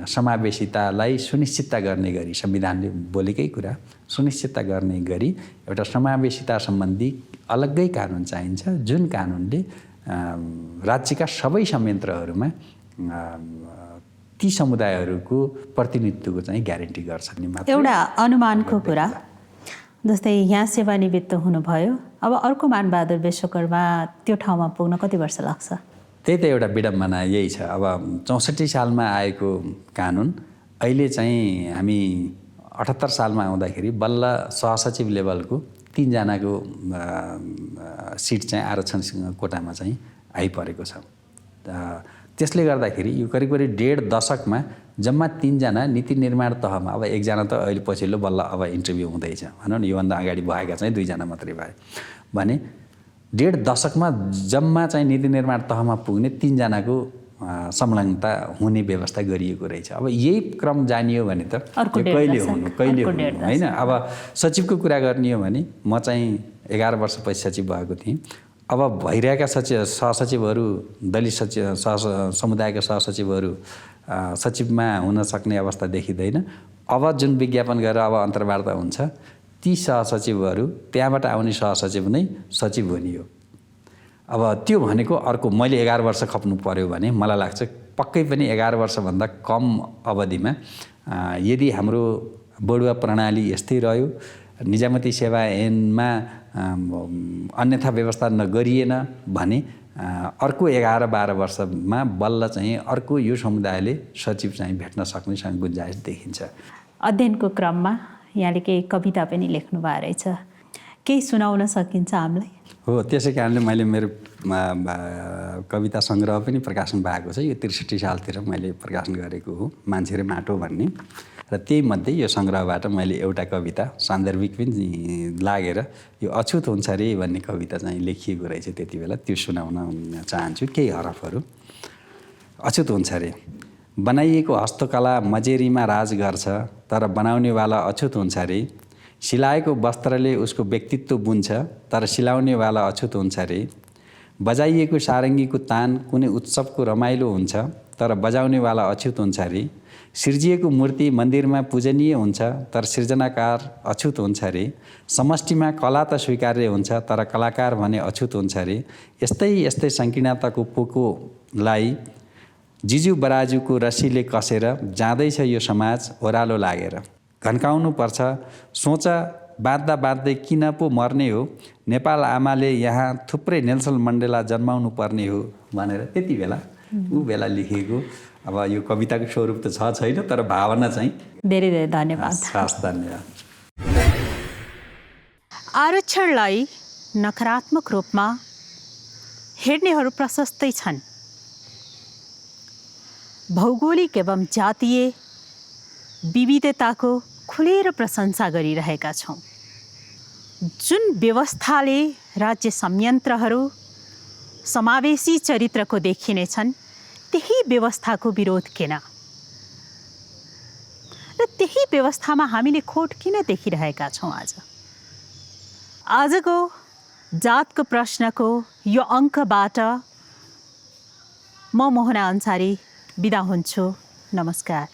समावेशितालाई सुनिश्चितता गर्ने गरी संविधानले बोलेकै कुरा सुनिश्चितता गर्ने गरी एउटा समावेशिता सम्बन्धी अलग्गै कानुन चाहिन्छ, जुन कानुनले राज्यका सबै संयन्त्रहरूमा ती समुदायहरूको प्रतिनिधित्वको चाहिँ ग्यारेन्टी गर्छ नि मात्र। एउटा अनुमानको कुरा, जस्तै यहाँ सेवानिवृत्त हुनुभयो, अब अर्को मानबहादुर विश्वकर्मा त्यो ठाउँमा पुग्न कति वर्ष लाग्छ? त्यही त एउटा विडम्बना यही छ। अब 64 सालमा आएको कानुन अहिले चाहिँ हामी 78 सालमा आउँदाखेरि बल्ल सहसचिव लेभलको 3 जनाको सिट चाहिँ आरक्षण कोटामा चाहिँ आइपरेको छ। त्यसले गर्दाखेरि यो करिब 1.5 दशकमा जम्मा 3 जना नीति निर्माण तहमा, अब 1 जना त अहिले पछिल्लो बल्ल अब इन्टरभ्यू हुँदैछ भनौँ न, योभन्दा अगाडि भएका चाहिँ 2 जना मात्रै भए भने 1.5 दशकमा जम्मा चाहिँ नीति निर्माण तहमा पुग्ने 3 जनाको संलग्नता हुने व्यवस्था गरिएको रहेछ। अब यही क्रम जानियो भने त कहिले हुनु होइन। अब सचिवको कुरा गर्ने हो भने म चाहिँ 11 वर्षपछि सचिव भएको थिएँ। अब भइरहेका सहसचिवहरू दलित समुदायका सहसचिवहरू सचिवमा हुन सक्ने अवस्था देखिँदैन। अब जुन विज्ञापन गरेर अब अन्तर्वार्ता हुन्छ ती सहसचिवहरू त्यहाँबाट आउने सहसचिव नै सचिव हुने हो। अब त्यो भनेको अर्को मैले 11 वर्ष खप्नु पर्यो भने मलाई लाग्छ पक्कै पनि 11 वर्षभन्दा कम अवधिमा यदि हाम्रो बढुवा प्रणाली यस्तै रह्यो, निजामती सेवा ऐनमा अन्यथा व्यवस्था नगरिएन भने अर्को 11-12 वर्षमा बल्ल चाहिँ अर्को यो समुदायले सचिव चाहिँ भेट्न सक्ने गुन्जाइस देखिन्छ। अध्ययनको क्रममा यहाँले केही कविता पनि लेख्नु भएको रहेछ, केही सुनाउन सकिन्छ हामीलाई? हो, त्यसै कारणले मैले मेरो कविता सङ्ग्रह पनि प्रकाशन भएको छ। यो 63 सालतिर मैले प्रकाशन गरेको हो, मान्छे र माटो भन्ने। र त्यही मध्ये यो सङ्ग्रहबाट मैले एउटा कविता सान्दर्भिक पनि लागेर यो अछुत हुन्छ रे भन्ने कविता चाहिँ लेखिएको रहेछ त्यति बेला, त्यो सुनाउन चाहन्छु। केही हरफहरू। अछुत हुन्छ रे। बनाइएको हस्तकला मजेरीमा राज गर्छ, तर बनाउनेवाला अछुत हुन्छ रे। सिलाएको वस्त्रले उसको व्यक्तित्व बुन्छ, तर सिलाउनेवाला अछुत हुन्छ रे। बजाइएको सारङ्गीको तान कुनै उत्सवको रमाइलो हुन्छ, तर बजाउनेवाला अछुत हुन्छ रे। सिर्जिएको मूर्ति मन्दिरमा पूजनीय हुन्छ, तर सृजनाकार अछुत हुन्छ रे। समष्टिमा कला त स्वीकार्य हुन्छ, तर कलाकार भने अछुत हुन्छ रे। यस्तै यस्तै सङ्कीर्णताको पोकोलाई जिजु बराजुको रस्सीले कसेर जाँदैछ यो समाज ओह्रालो लागेर। घन्काउनु पर्छ सोच बाँध्दा बाँध्दै किन पो मर्ने हो, नेपाल आमाले यहाँ थुप्रै नेल्सन मण्डेला जन्माउनु पर्ने हो भनेर त्यति बेला ऊ बेला लेखिएको। अब यो कविताको स्वरूप त छैन, तर भावना चाहिँ। धेरै धेरै धन्यवाद। हस्, धन्यवाद। आरक्षणलाई नकारात्मक रूपमा हेर्नेहरू प्रशस्तै छन्। भौगोलिक एवं जातीय विविधताको खुलेर प्रशंसा गरिरहेका छौँ। जुन व्यवस्थाले राज्य संयन्त्रहरू समावेशी चरित्रको देखिनेछन् त्यही व्यवस्थाको विरोध किन र त्यही व्यवस्थामा हामीले खोट किन देखिरहेका छौँ? आजको जातको प्रश्नको यो अङ्कबाट म मोहना अन्सारी बिदा हुन्छु। नमस्कार।